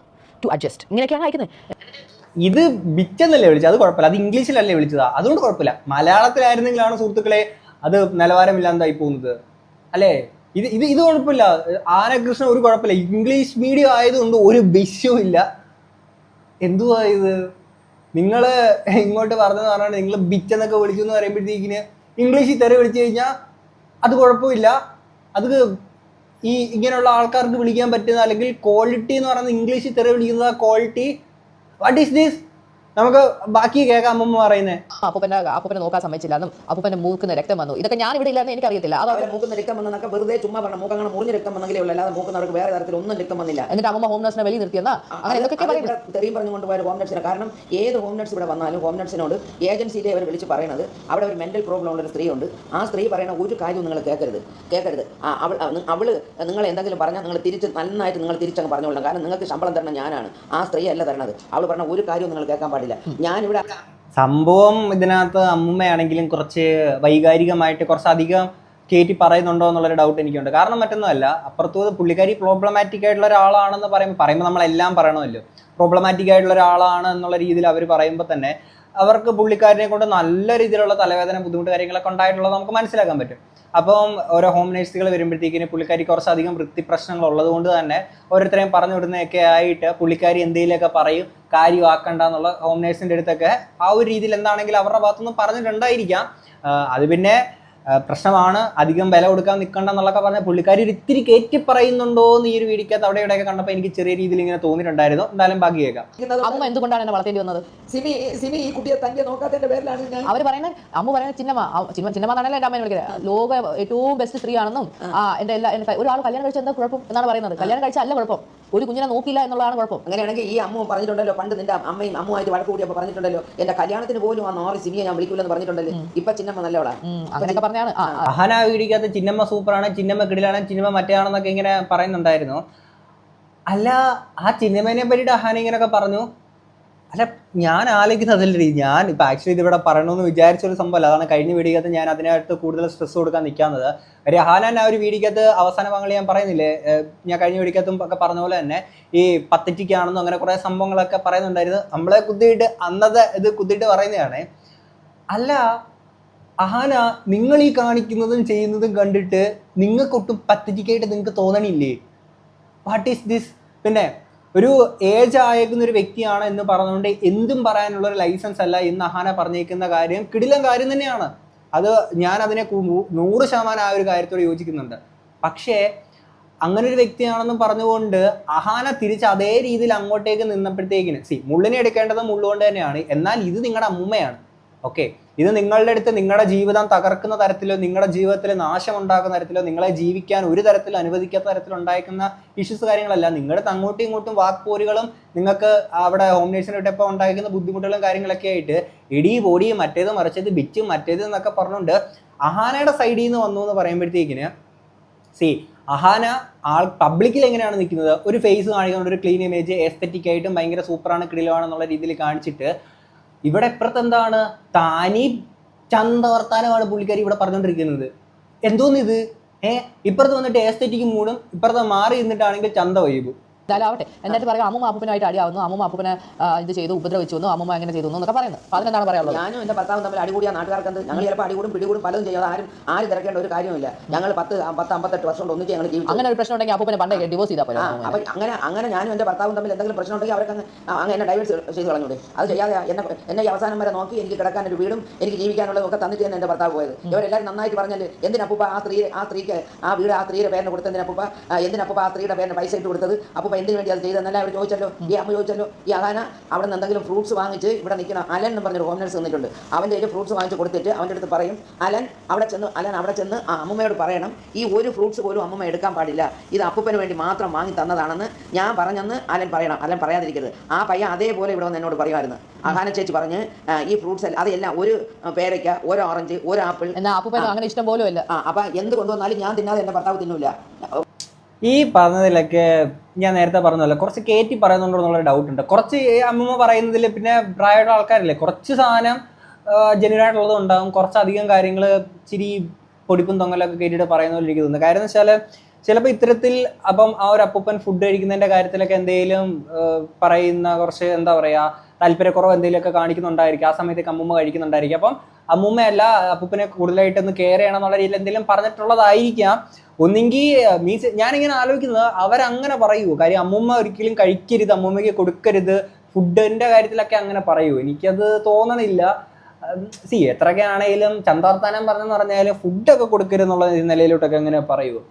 to adjust. ഇങ്ങനെയൊക്കെയാണ് അയക്കുന്നത്. ഇത് ബിച്ചെന്നല്ലേ വിളിച്ചത്? അത് കുഴപ്പമില്ല. അത് ഇംഗ്ലീഷിലല്ലേ വിളിച്ചതാ, അതുകൊണ്ട് കുഴപ്പമില്ല. മലയാളത്തിലായിരുന്നെങ്കിലാണ് സുഹൃത്തുക്കളെ അത് നിലവാരമില്ലാണ്ടായി പോകുന്നത് അല്ലേ? ഇത് കുഴപ്പമില്ല. ആനകൃഷ്ണൻ ഒരു കുഴപ്പമില്ല. ഇംഗ്ലീഷ് മീഡിയം ആയതുകൊണ്ട് ഒരു വിഷയവും ഇല്ല. എന്തുവാ ഇത്? നിങ്ങൾ ഇങ്ങോട്ട് പറഞ്ഞതെന്ന് പറഞ്ഞാൽ നിങ്ങൾ ബിച്ച് എന്നൊക്കെ വിളിച്ചു എന്ന് പറയുമ്പോഴത്തേക്കിന് ഇംഗ്ലീഷിൽ തെറി വിളിച്ചു കഴിഞ്ഞാൽ അത് കുഴപ്പമില്ല. അത് ഇങ്ങനെയുള്ള ആൾക്കാർക്ക് വിളിക്കാൻ പറ്റുന്ന, അല്ലെങ്കിൽ ക്വാളിറ്റി എന്ന് പറയുന്നത് ഇംഗ്ലീഷിൽ തെറി വിളിക്കുന്നത് ക്വാളിറ്റി. What is this? നമുക്ക് ബാക്കി കേൾക്കാം അമ്മമ്മ പറയുന്നത്. അപ്പൂപ്പനെ നോക്കാൻ സമ്മതിച്ചില്ല എന്നും അപ്പൂപ്പന്റെ മൂക്കുന്ന രക്തം വന്നു. ഇതൊക്കെ ഞാൻ ഇവിടെ ഇല്ലാന്ന് എനിക്കറിയത്തില്ല. അത് മൂക്കുന്ന രക്തം വന്നൊക്കെ വെറുതെ ചുമ്മാ പറഞ്ഞ മൂക്കങ്ങനെ മുറിഞ്ഞ രക്തം വന്നെങ്കിലേ ഉള്ളൂ, അല്ലാതെ മൂക്കുന്നവർക്ക് വേറെ തരത്തിൽ ഒന്നും രക്തം വന്നില്ല. എന്നിട്ട് അമ്മ ഹോം നഴ്സിനെ വെളി നിർത്തിയെന്നാ അങ്ങനെ എന്തൊക്കെ തെറിയും പറഞ്ഞുകൊണ്ട് പോയ ഹോം നഴ്സിനെ. കാരണം ഏത് ഹോം നഴ്സ് ഇവിടെ വന്നാലും ഹോം നഴ്സിനോട് ഏജൻസിയിലെ അവർ വിളിച്ച് പറയുന്നത് അവിടെ ഒരു മെന്റൽ പ്രോബ്ലം ഉള്ളൊരു സ്ത്രീയുണ്ട്. ആ സ്ത്രീ പറയുന്ന ഒരു കാര്യവും നിങ്ങൾ കേൾക്കരുത്. അവള് നിങ്ങൾ എന്തെങ്കിലും പറഞ്ഞാൽ നിങ്ങൾ നന്നായിട്ട് നിങ്ങൾ തിരിച്ചങ്ങ് പറഞ്ഞോളാം. കാരണം നിങ്ങൾക്ക് ശമ്പളം തരണം ഞാനാണ്, ആ സ്ത്രീ അല്ല തരണത്. അവൾ പറഞ്ഞ ഒരു കാര്യവും നിങ്ങൾ കേൾക്കാൻ പാടില്ല. ഞാനിവിടെ സംഭവം ഇതിനകത്ത് അമ്മുമ്മയാണെങ്കിലും കുറച്ച് വൈകാരികമായിട്ട് കുറച്ചധികം കയറ്റി പറയുന്നുണ്ടോ എന്നുള്ളൊരു ഡൗട്ട് എനിക്കുണ്ട്. കാരണം മറ്റൊന്നുമല്ല, അപ്പുറത്ത് പുള്ളിക്കാരി പ്രോബ്ലമാറ്റിക് ആയിട്ടുള്ള ഒരാളാണെന്ന് പറയുമ്പോൾ നമ്മളെല്ലാം പറയണമല്ലോ. പ്രോബ്ലമാറ്റിക് ആയിട്ടുള്ള ഒരാളാണ് എന്നുള്ള രീതിയിൽ അവർ പറയുമ്പോൾ തന്നെ അവർക്ക് പുള്ളിക്കാരിനെ കൊണ്ട് നല്ല രീതിയിലുള്ള തലവേദന, ബുദ്ധിമുട്ട് കാര്യങ്ങളൊക്കെ ഉണ്ടായിട്ടുള്ളത് നമുക്ക് മനസ്സിലാക്കാൻ പറ്റും. അപ്പം ഓരോ ഹോം നേഴ്സുകൾ വരുമ്പോഴത്തേക്കിന് പുള്ളിക്കാരി കുറച്ചധികം വൃത്തി പ്രശ്നങ്ങൾ ഉള്ളത് കൊണ്ട് തന്നെ ഓരോരുത്തരെയും പറഞ്ഞു വിടുന്നതൊക്കെ ആയിട്ട് പുള്ളിക്കാരി എന്തെങ്കിലുമൊക്കെ പറയും, കാര്യമാക്കണ്ട എന്നുള്ള ഹോം നേഴ്സിൻ്റെ അടുത്തൊക്കെ ആ ഒരു രീതിയിൽ എന്താണെങ്കിലും അവരുടെ ഭാഗത്തുനിന്ന് പറഞ്ഞിട്ടുണ്ടായിരിക്കാം. അത് പിന്നെ പ്രശ്നമാണ്, അധികം വില കൊടുക്കാൻ നിൽക്കണ്ട എന്നുള്ളതൊക്കെ പറഞ്ഞാൽ പുള്ളിക്കാരി ഒരു ഇത്തിരി കയറ്റി പറയുന്നുണ്ടോ എന്ന് ഈ ഒരു വീഡിയോക്കകത്ത് അവിടെ ഇവിടെയൊക്കെ കണ്ടപ്പോൾ എനിക്ക് ചെറിയ രീതിയിൽ ഇങ്ങനെ തോന്നിയിട്ടുണ്ടായിരുന്നു. എന്തായാലും ബാക്കി കേൾക്കാം. അമ്മ എന്തുകൊണ്ടാണ് എന്നെ വളർത്തേണ്ടി വന്നത്? സിമി ഈ കുട്ടിയെ തന്നെ നോക്കാത്തതിന്റെ പേരിലാണ് ഞാൻ. അവർ പറയുന്നത്, അമ്മ പറയുന്നത് ചിന്നമ്മ എന്നാണല്ലോ എൻ്റെ അമ്മയെ വിളിക്കുന്നത്. ലോക ഏറ്റവും ബെസ്റ്റ് സ്ത്രീ ആണെന്നും എൻ്റെ ഒരാൾ കല്യാണം കഴിച്ച എന്താ കുഴപ്പം എന്നാണ് പറയുന്നത്. കല്യാണം കഴിച്ചാൽ അല്ല കുഴപ്പം, ഒരു കുഞ്ഞിനെ നോക്കിയില്ല എന്നുള്ളതാണ് കുഴപ്പം. അങ്ങനെയാണെങ്കിൽ ഈ അമ്മ പറഞ്ഞിട്ടുണ്ടല്ലോ, പണ്ട് നിന്റെ അമ്മയും അമ്മുമായിട്ട് വഴക്ക് കൂടിയപ്പോൾ പറഞ്ഞിട്ടുണ്ടല്ലോ, എന്റെ കല്യാണത്തിന് പോലും ആ 4 സിമിയെ ഞാൻ വിളിക്കൂലെന്ന് പറഞ്ഞിട്ടുണ്ടല്ലോ. ഇപ്പൊ ചിന്നമ്മ നല്ലവളാ അങ്ങനെയൊക്കെ പറഞ്ഞാണ്. അഹാന വീടിക്കകത്ത് ചിന്നമ്മ സൂപ്പറാണ്, ചിന്നമ്മ കിടിലാണ്, ചിന്നമ്മ മറ്റേയാണെന്നൊക്കെ ഇങ്ങനെ പറയുന്നുണ്ടായിരുന്നു. അല്ല, ആ ചിന്നമ്മനെ പറ്റിയിട്ട് അഹാന ഇങ്ങനെയൊക്കെ പറഞ്ഞു. അല്ല, ഞാൻ ആലോചിക്കുന്നത് അതല്ലേ, ഞാൻ ഇപ്പം ആക്ച്വലി ഇതിവിടെ പറയണമെന്ന് വിചാരിച്ചൊരു സംഭവമല്ല. അതാണ് കഴിഞ്ഞ വീഡിയോക്കകത്ത് ഞാൻ അതിനകത്ത് കൂടുതൽ സ്ട്രെസ് കൊടുക്കാൻ നിൽക്കാത്തത്. കാര്യം അഹാന ആ ഒരു വീഡിയോക്കകത്ത് അവസാന ഭാഗങ്ങൾ ഞാൻ പറയുന്നില്ലേ, ഞാൻ കഴിഞ്ഞ വീഡിയോക്കകത്തും ഒക്കെ പറഞ്ഞ പോലെ തന്നെ ഈ പത്തറ്റിക്കാണെന്നും അങ്ങനെ കുറേ സംഭവങ്ങളൊക്കെ പറയുന്നുണ്ടായിരുന്നു. നമ്മളെ കുത്തിയിട്ട് അന്നത്തെ ഇത് കുത്തിയിട്ട് പറയുന്നതാണ്. അല്ല അഹാന, നിങ്ങൾ ഈ കാണിക്കുന്നതും ചെയ്യുന്നതും കണ്ടിട്ട് നിങ്ങൾക്കൊട്ടും പത്തറ്റിക്കായിട്ട് നിങ്ങൾക്ക് തോന്നണില്ലേ? What is this? പിന്നെ ഒരു ഏജ് ആയേക്കുന്ന ഒരു വ്യക്തിയാണ് എന്ന് പറഞ്ഞുകൊണ്ട് എന്തും പറയാനുള്ള ഒരു ലൈസൻസ് അല്ല എന്ന് അഹാന പറഞ്ഞേക്കുന്ന കാര്യം കിടിലൻ കാര്യം തന്നെയാണ്. അത് ഞാൻ അതിനെ 100% ആ ഒരു കാര്യത്തോട് യോജിക്കുന്നുണ്ട്. പക്ഷേ അങ്ങനെ ഒരു വ്യക്തിയാണെന്ന് പറഞ്ഞുകൊണ്ട് അഹാന തിരിച്ച് അതേ രീതിയിൽ അങ്ങോട്ടേക്ക് നിന്നപ്പോഴത്തേക്കിന് മുള്ളിനെ എടുക്കേണ്ടത് മുള്ളുകൊണ്ട് തന്നെയാണ്. എന്നാൽ ഇത് നിങ്ങളുടെ അമ്മൂമ്മയാണ്. ഓക്കെ, ഇത് നിങ്ങളുടെ അടുത്ത് നിങ്ങളുടെ ജീവിതം തകർക്കുന്ന തരത്തിലോ നിങ്ങളുടെ ജീവിതത്തിൽ നാശം ഉണ്ടാക്കുന്ന തരത്തിലോ നിങ്ങളെ ജീവിക്കാൻ ഒരു തരത്തിലും അനുവദിക്കാത്ത തരത്തിൽ ഉണ്ടായിരിക്കുന്ന ഇഷ്യൂസ് കാര്യങ്ങളല്ല. നിങ്ങളുടെ അങ്ങോട്ടും ഇങ്ങോട്ടും വാക്പോരുകളും നിങ്ങൾക്ക് അവിടെ ഹോം നേഴ്സിനെ ഇട്ടപ്പോൾ ഉണ്ടായിരിക്കുന്ന ബുദ്ധിമുട്ടുകളും കാര്യങ്ങളൊക്കെ ആയിട്ട് ഇടി പൊടി മറ്റേത് മറിച്ചത് ബിറ്റും മറ്റേത് എന്നൊക്കെ പറഞ്ഞുകൊണ്ട് അഹാനയുടെ സൈഡിൽ നിന്ന് വന്നു എന്ന് പറയുമ്പോഴത്തേക്കിന് അഹാന പബ്ലിക്കിൽ എങ്ങനെയാണ് നിൽക്കുന്നത്, ഒരു ഫേസ് കാണിക്കുന്നുണ്ട്, ഒരു ക്ലീൻ ഇമേജ്, എസ്തെറ്റിക് ആയിട്ടും ഭയങ്കര സൂപ്പറാണ് കിടിലമാണെന്നുള്ള രീതിയിൽ കാണിച്ചിട്ട് ഇവിടെ ഇപ്പുറത്ത് എന്താണ് താനി ചന്ത വർത്താനമാണ് പുള്ളിക്കാരി ഇവിടെ പറഞ്ഞുകൊണ്ടിരിക്കുന്നത്. എന്തോന്നിത്? ഇപ്പുറത്ത് വന്നിട്ട് എസ്തെറ്റിക് മൂടും, ഇപ്പുറത്ത് മാറി നിന്നിട്ടാണെങ്കിൽ ചന്ത വൈബും. എന്തായാലാവട്ടെ, എന്നിട്ട് പറയാം അമ്മൂമ്മ അപ്പൂപ്പനായിട്ട് അടിയാവുന്നു, അമ്മൂമ്മ അപ്പൂപ്പനെ ഇത് ചെയ്തു, ഉപദ്രവിച്ചു വന്നു, അമ്മൂമ്മ എങ്ങനെ ചെയ്തു എന്നൊക്കെ പറയുന്നത്. അതിനെന്താണ് പറയാനുള്ളത്? ഞാനും എൻ്റെ ഭർത്താവും തമ്മിൽ അടികൂടിയ നാട്ടുകാർക്ക് ഞങ്ങൾ ചിലപ്പോൾ അടികൂടും പിടികൂടും പലതും ചെയ്യാതെ ആരും തിരക്കേണ്ട ഒരു കാര്യമില്ല. ഞങ്ങൾ 10-58 വർഷം കൊണ്ട് ഒന്നിച്ച് ഞങ്ങൾ ജീവിച്ചു. അങ്ങനെ ഒരു പ്രശ്നം ഉണ്ടെങ്കിൽ അപ്പൂപ്പനെ പണ്ടേ ഡിവോഴ്സ് ചെയ്താൽ പോലെ. അപ്പം അങ്ങനെ ഞാനും എൻ്റെ ഭർത്താവും തമ്മിൽ എന്തെങ്കിലും പ്രശ്നം ഉണ്ടെങ്കിൽ അവർക്ക് അങ്ങനെ എന്നെ ഡൈവേഴ്സ് ചെയ്ത് കളഞ്ഞൂടെ? അത് ചെയ്യാതെ എന്നെ അവസാനം വരെ നോക്കി എനിക്ക് കിടക്കാൻ ഒരു വീടും എനിക്ക് ജീവിക്കാനുള്ളതൊക്കെ തന്നിട്ട് തന്നെ എൻ്റെ ഭർത്താവ് പോയത്. ഇവരെല്ലാവരും നന്നായിട്ട് പറഞ്ഞാൽ എന്തിനപ്പൂപ്പ ആ സ്ത്രീക്ക് ആ വീട് ആ സ്ത്രീയുടെ പേരിന് കൊടുത്തതിനപ്പൂപ്പ എന്തിനപ്പൂപ്പ ആ സ്ത്രീയുടെ പേരിന് പൈസ ഇട്ട് കൊടുത്തത്? അപ്പൂപ്പ എന്തിനു വേണ്ടി അത് ചെയ്തെന്നല്ല അവർ ചോദിച്ചല്ലോ. ഈ അമ്മ ചോദിച്ചല്ലോ. ഈ അഹാന അവിടെ നിന്ന് എന്തെങ്കിലും ഫ്രൂട്ട്സ് വാങ്ങിച്ച് ഇവിടെ നിൽക്കുന്ന അലൻ എന്ന് പറഞ്ഞൊരു ഹോം നേഴ്സ് നിന്നിട്ടുണ്ട്. അവൻ്റെ കയ്യിൽ ഫ്രൂട്ട്സ് വാങ്ങിച്ച് കൊടുത്തിട്ട് അവൻ്റെ അടുത്ത് പറയും, അലൻ അവിടെ ചെന്ന് ആ അമ്മമ്മയോട് പറയണം, ഈ ഒരു ഫ്രൂട്ട്സ് പോലും അമ്മമ്മ എടുക്കാൻ പാടില്ല, ഇത് അപ്പൂപ്പന് വേണ്ടി മാത്രം വാങ്ങി തന്നതാണെന്ന് ഞാൻ പറഞ്ഞെന്ന് അലൻ പറയണം. അലൻ പറയാതിരിക്കരുത്. ആ പയ്യൻ അതേപോലെ ഇവിടെ വന്ന് എന്നോട് പറയുമായിരുന്നു. അഹാന ചേച്ചി പറഞ്ഞ് ഈ ഫ്രൂട്ട്സ് അതെല്ലാം ഒരു പേരയ്ക്ക, ഒരു ഓറഞ്ച്, ഒരു ആപ്പിൾ, അങ്ങനെ ഇഷ്ടം പോലും അല്ല. അപ്പം എന്ത് കൊണ്ടുവന്നാലും ഞാൻ തിന്നാതെ എൻ്റെ ഭർത്താവ് തിന്നില്ല. ഈ പറഞ്ഞതിലൊക്കെ ഞാൻ നേരത്തെ പറഞ്ഞല്ലോ, കുറച്ച് കയറ്റി പറയുന്നുണ്ടോ എന്നുള്ള ഡൗട്ട് ഉണ്ട്. കുറച്ച് അമ്മമ്മ പറയുന്നതിൽ പിന്നെ പ്രായമുള്ള ആൾക്കാരില്ലേ, കുറച്ച് സാധനം ജെന്യൂനായിട്ടുള്ളത് ഉണ്ടാകും, കുറച്ചധികം കാര്യങ്ങൾ ഇച്ചിരി പൊടിപ്പും തൊങ്ങലൊക്കെ കയറ്റിയിട്ട് പറയുന്ന പോലെ എനിക്ക് തോന്നുന്നു. കാര്യം എന്ന് വെച്ചാൽ ചിലപ്പോൾ ഇത്തരത്തിൽ അപ്പം ആ ഒരു അപ്പൂപ്പൻ ഫുഡ് കഴിക്കുന്നതിൻ്റെ കാര്യത്തിലൊക്കെ എന്തെങ്കിലും പറയുന്ന കുറച്ച് എന്താ പറയുക താല്പര്യക്കുറവ് എന്തെങ്കിലുമൊക്കെ കാണിക്കുന്നുണ്ടായിരിക്കും. ആ സമയത്തേക്ക് അമ്മൂമ്മ കഴിക്കുന്നുണ്ടായിരിക്കും. അപ്പം അമ്മൂമ്മയല്ല അപ്പൂപ്പനെ കൂടുതലായിട്ടൊന്ന് കെയർ ചെയ്യണം എന്നുള്ള രീതിയിൽ എന്തെങ്കിലും പറഞ്ഞിട്ടുള്ളതായിരിക്കാം. ഒന്നെങ്കിൽ മീൻസ് ഞാനിങ്ങനെ ആലോചിക്കുന്നത് അവരങ്ങനെ പറയുമോ? കാര്യം അമ്മൂമ്മ ഒരിക്കലും കഴിക്കരുത്, അമ്മൂമ്മയ്ക്ക് കൊടുക്കരുത്, ഫുഡിൻ്റെ കാര്യത്തിലൊക്കെ അങ്ങനെ പറയുമോ? എനിക്കത് തോന്നണില്ല. എത്രയൊക്കെ ആണെങ്കിലും ചന്താർത്താനം പറഞ്ഞെന്ന് പറഞ്ഞാൽ ഫുഡൊക്കെ കൊടുക്കരുതെന്നുള്ള നിലയിലോട്ടൊക്കെ അങ്ങനെ പറയുമോ?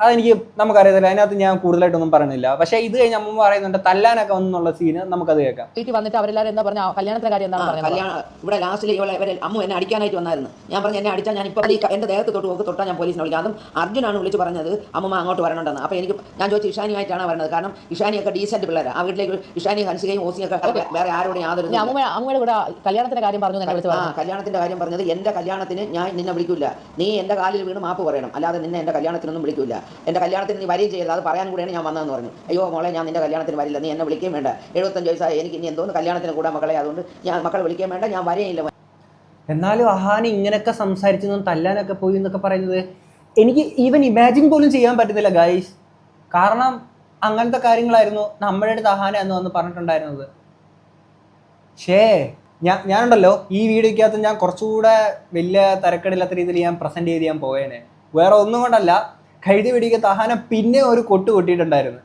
അതെനിക്ക് നമുക്കറിയത്തില്ല. അതിനകത്ത് ഞാൻ കൂടുതലായിട്ടൊന്നും പറയുന്നില്ല. പക്ഷേ ഇത് കഴിഞ്ഞ് അമ്മ പറയുന്നുണ്ട് തല്ലാനൊക്കെ വന്നുള്ള സീന് നമുക്കത് കേൾക്കാം. വീട്ടിൽ വന്നിട്ട് അവരെല്ലാവരും എന്താ പറഞ്ഞ കല്യാണത്തിന്റെ കാര്യം എന്താണ് പറഞ്ഞത്? കല്യാണം ഇവിടെ ലാസ്റ്റിൽ ഇവരെ അമ്മ എന്നെ അടിക്കാനായിട്ട് വന്നായിരുന്നു. ഞാൻ പറഞ്ഞു എന്നെ അടിച്ചാൽ ഞാൻ ഇപ്പോൾ എൻ്റെ ദേഹത്ത് തൊട്ടാൽ ഞാൻ പോലീസിനെ വിളിക്കാം. അതും അർജുനാണ് വിളിച്ച് പറഞ്ഞത് അമ്മ അങ്ങോട്ട് വരണമെന്ന്. അപ്പോൾ ഞാൻ ചോദിച്ചു ഇഷാനിയായിട്ടാണ് വരുന്നത്. കാരണം ഇഷാനിയൊക്കെ ഡീസൻറ്റ് പിള്ളേരാണ്. ആ വീട്ടിലേക്ക് ഇഷാനിയും ഹൻസികയും ഓസിയൊക്കെ വേറെ ആരോടും യാതൊരു അമ്മയുടെ കൂടെ കല്യാണത്തിന്റെ കാര്യം പറഞ്ഞു. കല്യാണത്തിന്റെ കാര്യം പറഞ്ഞത് എൻ്റെ കല്യാണത്തിന് ഞാൻ നിന്നെ വിളിക്കില്ല, നീ എൻ്റെ കാലിൽ വീണ് മാപ്പ് പറയണം, അല്ലാതെ നിന്നെ എൻ്റെ കല്യാണത്തിനൊന്നും വിളിക്കില്ല, എൻ്റെ കല്യാണത്തിന് നീ വരികയും ചെയ്യരുത്, അത് പറയാൻ കൂടെയാണ് ഞാൻ വന്നതെന്ന് പറഞ്ഞു. അയ്യോ മോളെ, ഞാൻ നിൻ്റെ കല്യാണത്തിന് വരില്ല, നീ എന്നെ വിളിക്കുകയും വേണ്ട, 75 വയസ്സായി എനിക്ക് ഇനി എന്തോന്ന് കല്യാണത്തിന് കൂടെ മക്കളെ, അതുകൊണ്ട് ഞാൻ മക്കളെ വിളിക്കുകയും വേണ്ട, ഞാൻ വരികയില്ല. എന്നാലും അഹാന ഇങ്ങനെയൊക്കെ സംസാരിച്ചു തല്ലാനൊക്കെ പോയി എന്നൊക്കെ പറയുന്നത് എനിക്ക് ഈവൻ ഇമാജിൻ പോലും ചെയ്യാൻ പറ്റുന്നില്ല ഗൈസ്. കാരണം അങ്ങനത്തെ കാര്യങ്ങളായിരുന്നു നമ്മുടെ അടുത്ത് അഹാന എന്ന് വന്ന് പറഞ്ഞിട്ടുണ്ടായിരുന്നത്. ഞാനുണ്ടല്ലോ ഈ വീഡിയോക്കകത്ത് ഞാൻ കുറച്ചുകൂടെ വലിയ തിരക്കടില്ലാത്ത രീതിയിൽ ഞാൻ പ്രസന്റ് ചെയ്ത് ഞാൻ പോയേനെ. വേറെ ഒന്നും കൊണ്ടല്ല, കഴിഞ്ഞ വീഡിയോക്കകത്ത് അഹാന പിന്നെ ഒരു കൊട്ട് കൊട്ടിയിട്ടുണ്ടായിരുന്നു.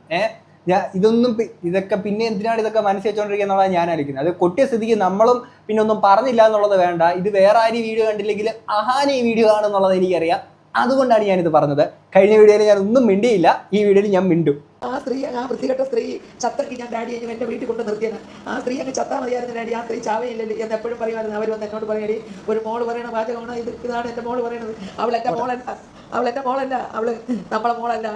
ഇതൊക്കെ പിന്നെ എന്തിനാണ് ഇതൊക്കെ മനസ്സിൽ വെച്ചോണ്ടിരിക്കുക എന്നുള്ളതാണ് ഞാൻ ആലോചിക്കുന്നത്. അത് കൊട്ടിയ സ്ഥിതിക്ക് നമ്മളും പിന്നെ ഒന്നും പറഞ്ഞില്ല എന്നുള്ളത് വേണ്ട. ഇത് വേറെ ആരും വീഡിയോ കണ്ടില്ലെങ്കിൽ അഹാന ഈ വീഡിയോ കാണുന്നുള്ളത് എനിക്കറിയാം. അതുകൊണ്ടാണ് ഞാനിത് പറഞ്ഞത്. കഴിഞ്ഞ വീഡിയോയിൽ ഞാൻ ഒന്നും മിണ്ടിയില്ല, ഈ വീഡിയോയിൽ ഞാൻ മിണ്ടും. ആ സ്ത്രീ, ആ വൃത്തികെട്ട സ്ത്രീ ചത്തക്ക് ഞാൻ ഡാഡി കഴിഞ്ഞ് എൻ്റെ വീട്ടിൽ കൊണ്ട് നിർത്തിയാണ്. ആ സ്ത്രീ അങ്ങ് ചത്താ മതിയായിരുന്നു ഡാഡി, ആ സ്ത്രീ ചാവയില്ലല്ലേ എന്ന് എപ്പോഴും പറയുമായിരുന്നു. അവർ വന്ന് എന്നോട് പറയടി, ഒരു മോള് പറയണ വാചകമാണ് ഇതാണ് എൻ്റെ മോള് പറയണത്. അവൾ എൻ്റെ മോളല്ല, അവള് നമ്മളെ മോളല്ല.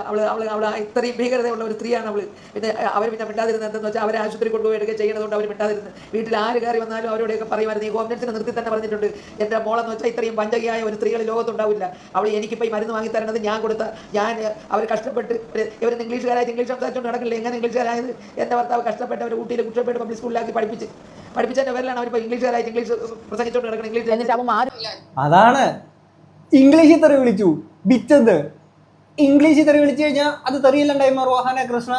അവൾ ഇത്രയും ഭീകരതയുള്ള ഒരു സ്ത്രീയാണ് അവള്. പിന്നെ അവർ പിന്നെ മിണ്ടാതിരുന്നത് എന്തെന്ന് വെച്ചാൽ അവരെ ആശുപത്രി കൊണ്ടുപോയി ചെയ്യുന്നതുകൊണ്ട് അവർ മിണ്ടാതിരുന്നത്. വീട്ടിൽ ആര് കയറി വന്നാലും അവരോടെയൊക്കെ പറയുമായിരുന്നു. ഈ ഹോം നഴ്സിനെ നിർത്തി തന്നെ പറഞ്ഞിട്ടുണ്ട്, എൻ്റെ മോളെന്ന് വെച്ചാൽ ഇത്രയും പഞ്ചകിയായ ഒരു സ്ത്രീകൾ ലോകത്തുണ്ടാവില്ല. അവൾ എനിക്കിപ്പോൾ ഈ മരുന്ന് വാങ്ങി തരണത് ഞാൻ കൊടുത്ത, ഞാൻ അവർ കഷ്ടപ്പെട്ട് ഇവർ ഇംഗ്ലീഷുകാരായിട്ട് ഇംഗ്ലീഷ് സംസാരിച്ചുകൊണ്ട് നടക്കില്ല. എങ്ങനെ ഇംഗ്ലീഷുകാരായത്? എൻ്റെ ഭർത്താവ് കഷ്ടപ്പെട്ട് അവർ ഊട്ടിയിൽ കുട്ടപ്പേട്ട് പബ്ലിക് സ്കൂളിലാക്കി പഠിപ്പിച്ചതിൻ്റെ പേരിലാണ് അവരിപ്പോൾ ഇംഗ്ലീഷുകാരായിട്ട് ഇംഗ്ലീഷ് പ്രസംഗിച്ചുകൊണ്ട് നടക്കുന്നത്. അതാണ് ഇംഗ്ലീഷിൽ തെറി വിളിച്ചു ബിച്ചത്. ഇംഗ്ലീഷിൽ തെറി വിളിച്ചു കഴിഞ്ഞാൽ അത് തെറിയില്ലണ്ടായി മാറും അഹാന കൃഷ്ണ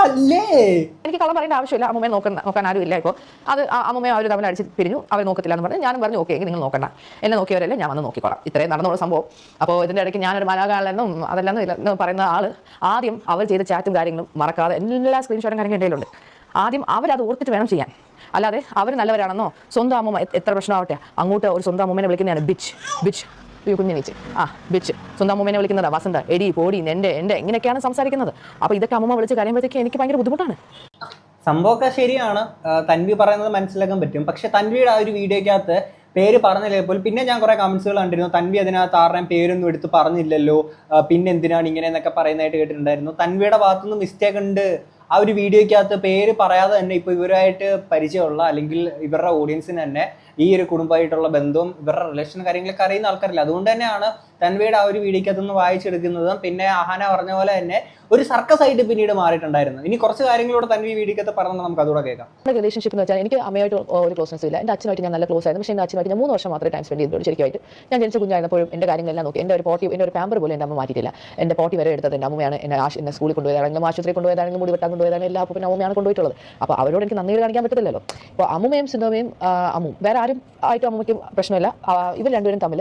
അല്ലേ? എനിക്ക് കള്ളം പറയേണ്ട ആവശ്യമില്ല. അമ്മയെ നോക്കാൻ ആരും ഇല്ല. ഇപ്പോൾ അത് അമ്മയെ അവർ തമ്മിൽ അടിച്ച് പിരിഞ്ഞു, അവർ നോക്കത്തില്ല എന്ന് പറഞ്ഞ് ഞാനും പറഞ്ഞു ഓക്കെ എങ്കിൽ നിങ്ങൾ നോക്കണ്ട, എന്നെ നോക്കിയവരല്ലേ ഞാൻ വന്ന് നോക്കിക്കോളാം. ഇത്രയും നടന്നുള്ള സംഭവം. അപ്പോൾ ഇതിൻ്റെ ഇടയ്ക്ക് ഞാനൊരു മലയാളമെന്നും അതെല്ലാം ഇല്ലെന്ന് പറയുന്ന ആൾ ആദ്യം അവർ ചെയ്ത ചാറ്റും കാര്യങ്ങളും മറക്കാതെ എല്ലാ സ്ക്രീൻഷോട്ടും കാര്യങ്ങളും എൻ്റെ കയ്യിലുണ്ട്. ആദ്യം അവരത് ഓർത്തിട്ട് വേണം ചെയ്യാൻ. അല്ലാതെ അവർ നല്ലവരാണെന്നോ സ്വന്തം അമ്മ എത്ര പ്രശ്നമാവട്ടെ അങ്ങോട്ട് ഒരു സ്വന്തം അമ്മേനെ വിളിക്കുന്നതാണ് ബിച്ച് കുഞ്ഞിനീച്ച് ബിച്ച്. സ്വന്തം അമ്മേനെ വിളിക്കുന്നതാ വസന്ത, എടി പോടി എൻ്റെ ഇങ്ങനെയൊക്കെയാണ് സംസാരിക്കുന്നത്. അപ്പോൾ ഇതൊക്കെ അമ്മ വിളിച്ച് കഴിയുമ്പോഴത്തേക്ക് എനിക്ക് ഭയങ്കര ബുദ്ധിമുട്ടാണ്. സംഭവമൊക്കെ ശരിയാണ്, തൻവി പറയുന്നത് മനസ്സിലാക്കാൻ പറ്റും. പക്ഷെ തൻവിയുടെ ആ ഒരു വീഡിയോക്കകത്ത് പേര് പറഞ്ഞില്ലേ പോലും പിന്നെ ഞാൻ കുറെ കമന്റ്സുകൾ കണ്ടിരുന്നു. തൻവി അതിനകത്ത് ആരുടെയും പേരൊന്നും എടുത്ത് പറഞ്ഞില്ലല്ലോ, പിന്നെ എന്തിനാണ് ഇങ്ങനെ എന്നൊക്കെ പറയുന്നതായിട്ട് കേട്ടിട്ടുണ്ടായിരുന്നു. തൻവിയുടെ ഭാഗത്തുനിന്ന് മിസ്റ്റേക്ക് ഉണ്ട്. ആ ഒരു വീഡിയോക്കകത്ത് പേര് പറയാതെ തന്നെ ഇപ്പോൾ ഇവരായിട്ട് പരിചയമുള്ള അല്ലെങ്കിൽ ഇവരുടെ ഓഡിയൻസിന് തന്നെ ഈ ഒരു കുടുംബമായിട്ടുള്ള ബന്ധവും ഇവരുടെ റിലേഷൻ കാര്യങ്ങളൊക്കെ അറിയുന്ന ആൾക്കാരില്ല. അതുകൊണ്ട് തന്നെയാണ് തൻവിയുടെ ആ ഒരു വീഡിയോക്കകത്തുനിന്ന് വായിച്ചെടുക്കുന്നതും. പിന്നെ അഹാന പറഞ്ഞ പോലെ തന്നെ ഒരു സർക്കസ് ആയിട്ട് പിന്നീട് മാറിയിട്ടുണ്ടായിരുന്നു. ഇനി കുറച്ച് കാര്യങ്ങളോട് തൻവി വീഡിയോക്കകത്ത് പറഞ്ഞാൽ നമുക്ക് അതുകൂടെ കേൾക്കാം. റിലേഷൻഷിപ്പ് എന്ന് വെച്ചാൽ എനിക്ക് അമ്മയായിട്ട് ഒരു ക്ലോസ്നെസ് ഇല്ല. എൻ്റെ അച്ഛനായിട്ട് ഞാൻ നല്ല ക്ലോസ് ആയിരുന്നു. പക്ഷേ എൻ്റെ അച്ഛനായിട്ട് ഞാൻ 3 വർഷം മാത്രമേ ടൈം സ്പെൻഡ് ചെയ്തിട്ടുള്ളൂ. ശരിക്കുമായിട്ട് ഞാൻ ജനിച്ച കുഞ്ഞായിരുന്നപ്പോഴും എൻ്റെ കാര്യങ്ങളെല്ലാം നോക്കി. എൻ്റെ ഒരു പാമ്പർ പോലും എൻ്റെ അമ്മ മാറ്റിയിട്ടില്ല. എൻ്റെ പോട്ടി വരെ എടുത്തത് എൻ്റെ അമ്മയാണ്. എന്നെ സ്കൂളിൽ കൊണ്ടുപോയതാണെങ്കിലും ആശുപത്രി കൊണ്ടുപോയതാണെങ്കിലും മുടി വെട്ടാൻ കൊണ്ടുപോയതാണെങ്കിലും എല്ലാ അപ്പം അമ്മയാണ് കൊണ്ടുപോയിട്ടുള്ളത്. അപ്പോൾ അവരോട് എനിക്ക് നന്ദി കാണിക്കാൻ പറ്റത്തില്ലല്ലോ. ഇപ്പോൾ അമ്മയും സിന്ധുവയും അമ്മും വേറെ ആരും ആയിട്ട് അമ്മയ്ക്ക് പ്രശ്നമില്ല. ഇവർ രണ്ടുപേരും തമ്മിൽ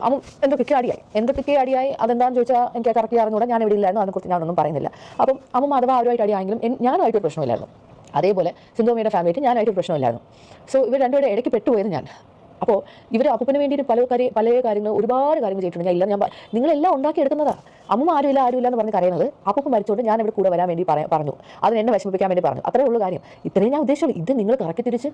അമ്മ എന്തൊക്കെ അടിയായി അതെന്താണെന്ന് ചോദിച്ചാൽ എനിക്ക് കറക്റ്റ് അറിഞ്ഞുകൂടാ. ഞാൻ ഇവിടെ ഇല്ലായിരുന്നു, അതിനെക്കുറിച്ച് ഞാനൊന്നും പറയുന്നില്ല. അപ്പം അമ്മ അഥവാ അവരുമായിട്ട് അടിയായെങ്കിലും ഞാനുമായിട്ട് പ്രശ്നമില്ലായിരുന്നു. അതേപോലെ സിന്ധുവമ്മയുടെ ഫാമിലിയായിട്ട് ഞാനായിട്ട് പ്രശ്നമില്ലായിരുന്നു. സോ ഇവർ രണ്ടുപേരും ഇടയ്ക്ക് പെട്ടുപോയത് ഞാൻ. അപ്പോൾ ഇവർ അപ്പൂപ്പന് വേണ്ടിയിട്ട് പല കാര്യങ്ങൾ ഒരുപാട് കാര്യങ്ങൾ ചെയ്തിട്ടുണ്ട്. ഞാൻ ഇല്ല, ഞാൻ നിങ്ങളെല്ലാം ഉണ്ടാക്കിയെടുക്കുന്നതാണ്. അമ്മ ആരുമില്ല എന്ന് പറഞ്ഞ് കരയുന്നത് അപ്പൂപ്പൻ മരിച്ചുകൊണ്ട് ഞാൻ ഇവിടെ കൂടെ വരാൻ വേണ്ടി പറഞ്ഞു. അതിന് എന്നെ വിഷമിപ്പിക്കാൻ വേണ്ടി പറഞ്ഞു. അത്രേ ഉള്ളൂ കാര്യം. ഇത്രയും ഞാൻ ഉദ്ദേശിച്ചുള്ളൂ. ഇത് നിങ്ങൾ കറക്റ്റ് തിരിച്ച്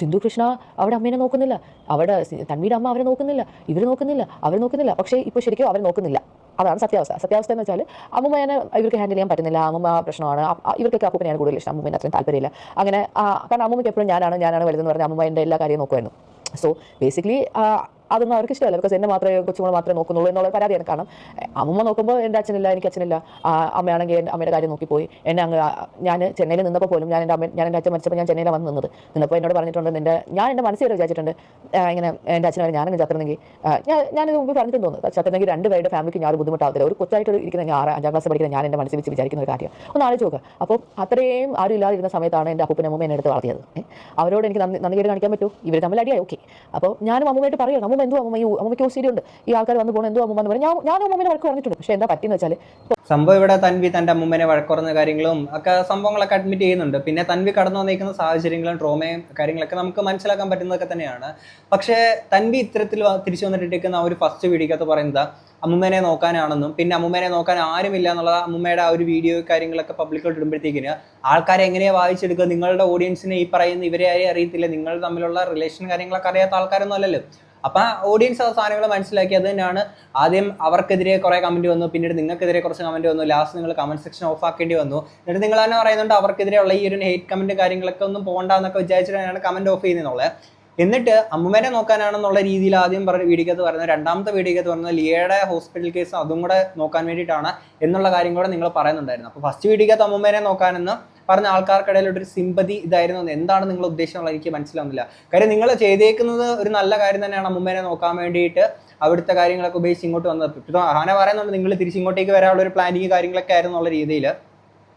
സിന്ധു കൃഷ്ണ അവിടെ അമ്മേനെ നോക്കുന്നില്ല, അവിടെ തൻവിയുടെ അമ്മ അവരെ നോക്കുന്നില്ല, അവർ നോക്കുന്നില്ല. പക്ഷേ ഇപ്പോൾ ശരിക്കും അവർ നോക്കുന്നില്ല. അതാണ് സത്യാവസ്ഥ എന്ന് വെച്ചാൽ അമ്മൂമ്മേനെ ഇവർക്ക് ഹാൻഡിൽ ചെയ്യാൻ പറ്റുന്നില്ല. അമ്മൂമ്മ പ്രശ്നമാണ്. ഇവർക്കൊക്കെ അപ്പൂപ്പനെയാണ് കൂടുതൽ ഇഷ്ടം. അമ്മൂമ്മേനെ അത്രയും താല്പര്യമില്ല. അങ്ങനെ കാരണം അമ്മൂമ്മയ്ക്ക് എപ്പോഴും ഞാനാണ് വലുതെന്ന് പറഞ്ഞാൽ അമ്മൂമ്മ എൻ്റെ എല്ലാ കാര്യവും നോക്കുമായിരുന്നു. സോ ബേസിക്കലി അതൊന്നും അവർക്ക് ഇഷ്ടമല്ല. ബിക്കോസ് എന്നെ കൊച്ചുങ്ങൾ മാത്രമേ നോക്കുന്നുള്ളൂ എന്നുള്ള പരാതിയാണ്. കാരണം അമ്മൂമ്മ നോക്കുമ്പോൾ എൻ്റെ അച്ഛനില്ല, എനിക്ക് അച്ഛനില്ല. അമ്മയാണെങ്കിൽ അമ്മയുടെ കാര്യം നോക്കിപ്പോയി. ഞാൻ ചെന്നൈയിൽ നിന്നപ്പോൾ പോലും ഞാൻ എൻ്റെ അച്ഛൻ മരിച്ചപ്പോൾ ഞാൻ ചെന്നൈയിൽ വന്ന് നിന്നപ്പോൾ എന്നോട് പറഞ്ഞിട്ടുണ്ട്, ഞാൻ എൻ്റെ മനസ്സിൽ വിചാരിച്ചിട്ടുണ്ട് ഇങ്ങനെ എൻ്റെ അച്ഛനെ ഞാനും ചത്തിരുന്നെങ്കിൽ ഞാനിത് മുമ്പ് പറഞ്ഞിട്ടുണ്ട് തോന്നുന്നു. ചത്തിരുന്നെങ്കിൽ 2 പേരുടെ ഫാമിലിക്ക് ഞാൻ ബുദ്ധിമുട്ടാവത്തില്ല. ഒരു കൊച്ചായിട്ട് ഇരിക്കുന്ന 5ാം ക്ലാസ് പഠിക്കുന്ന ഞാൻ എൻ്റെ മനസ്സിൽ വെച്ച് വിചാരിക്കുന്ന ഒരു കാര്യം ഒന്ന് ആലോചിച്ച് നോക്കുക. അപ്പോൾ അത്രയും ആരും ഇല്ലാതിരുന്ന സമയത്താണ് എൻ്റെ അപ്പൂപ്പനും അമ്മൂമ്മ എന്നെ എടുത്ത് വളർത്തിയത്. അവരോട് എനിക്ക് നന്ദി കേട്ട് കാണിക്കാൻ പറ്റൂ. ഇവർ തമ്മിൽ അടിയായി ഓക്കെ. അപ്പോൾ ഞാനും അമ്മൂമ്മയായിട്ട് പറയുക, അമ്മൂമ്മ എന്തോ അമ്മയ്ക്ക് ശരിയുണ്ട്, ഈ ആൾക്കാർ വന്ന് പോകണം എന്തോ അമ്മ എന്ന് പറയും. ഞാനും അമ്മൂമ്മേനെ വഴക്ക് പറഞ്ഞിട്ടുണ്ട്. പക്ഷേ എന്താ പറ്റിയെന്ന് വെച്ചാൽ സംഭവം ഇവിടെ തൻവി തൻ്റെ അമ്മൂമ്മേനെ വഴക്കുറഞ്ഞ കാര്യങ്ങളും ഒക്കെ സംഭവങ്ങളൊക്കെ അഡ്മിറ്റ് ചെയ്യുന്നുണ്ട്. പിന്നെ തൻവി കടന്നു വന്നിരിക്കുന്ന സാഹചര്യങ്ങളും ട്രോമയും കാര്യങ്ങളൊക്കെ നമുക്ക് മനസ്സിലാക്കാൻ പറ്റുന്നതൊക്കെ തന്നെയാണ്. പക്ഷേ തൻവി ഇത്തരത്തിൽ തിരിച്ചു വന്നിട്ടിരിക്കുന്ന ആ ഒരു ഫസ്റ്റ് വീഡിയോക്കകത്ത് പറയുന്നത് അമ്മൂമ്മേനെ നോക്കാനാണെന്നും പിന്നെ അമ്മൂമ്മേനെ നോക്കാൻ ആരുമില്ല എന്നുള്ള അമ്മൂമ്മയുടെ ആ ഒരു വീഡിയോ കാര്യങ്ങളൊക്കെ പബ്ലിക്കോട്ട് ഇടുമ്പോഴത്തേക്കിന് ആൾക്കാരെ എങ്ങനെയാണ് വായിച്ചെടുക്കുക? നിങ്ങളുടെ ഓഡിയൻസിനെ ഈ പറയുന്ന ഇവരെ ആരെയും അറിയത്തില്ല, നിങ്ങൾ തമ്മിലുള്ള റിലേഷൻ കാര്യങ്ങളൊക്കെ അറിയാത്ത ആൾക്കാരൊന്നും അല്ലല്ലോ. അപ്പം ഓഡിയൻസ് ആ സാധനങ്ങൾ മനസ്സിലാക്കി. അത് തന്നെയാണ് ആദ്യം അവർക്കെതിരെ കുറേ കമൻറ്റ് വന്നു, പിന്നീട് നിങ്ങൾക്കെതിരെ കുറച്ച് കമൻറ്റ് വന്നു, ലാസ്റ്റ് നിങ്ങൾ കമൻറ്റ് സെക്ഷൻ ഓഫ് ആക്കേണ്ടി വന്നു. എന്നിട്ട് നിങ്ങൾ തന്നെ പറയുന്നുണ്ട് അവർക്കെതിരെയുള്ള ഈ ഒരു ഹെയ്റ്റ് കമൻറ്റ് കാര്യങ്ങളൊക്കെ ഒന്നും പോകണ്ടെന്നൊക്കെ വിചാരിച്ചിട്ടാണ് കമൻറ്റ് ഓഫ് ചെയ്യുന്നത്. എന്നിട്ട് അമ്മൂമ്മേനെ നോക്കാനാണെന്നുള്ള രീതിയിൽ ആദ്യം വീഡിയോക്കകത്ത് പറയുന്നത്, രണ്ടാമത്തെ വീഡിയോക്കകത്ത് പറയുന്നത് ലിയയുടെ ഹോസ്പിറ്റൽ കേസ് അതും കൂടെ നോക്കാൻ വേണ്ടിയിട്ടാണ് എന്നുള്ള കാര്യം കൂടെ നിങ്ങൾ പറയുന്നുണ്ടായിരുന്നു. അപ്പോൾ ഫസ്റ്റ് വീഡിയോക്കകത്ത് അമ്മൂമ്മേനെ നോക്കാനെന്ന് പറഞ്ഞ ആൾക്കാർക്കിടയിലൊരു സിമ്പതി ഇതായിരുന്നു. എന്താണ് നിങ്ങൾ ഉദ്ദേശിച്ചുള്ളത് എനിക്ക് മനസ്സിലാവുന്നില്ല. കാര്യം നിങ്ങൾ ചെയ്തേക്കുന്നത് ഒരു നല്ല കാര്യം തന്നെയാണ്, അമ്മൂമ്മേനെ നോക്കാൻ വേണ്ടിയിട്ട് അവിടുത്തെ കാര്യങ്ങളൊക്കെ ഉപയോഗിച്ച് ഇങ്ങോട്ട് വന്നത്. ഇപ്പോൾ അഹാന പറയുന്നുണ്ട് നിങ്ങൾ തിരിച്ചിങ്ങോട്ടേക്ക് വരാനുള്ള ഒരു പ്ലാനിങ് കാര്യങ്ങളൊക്കെ ആയിരുന്നു എന്നുള്ള രീതിയിൽ.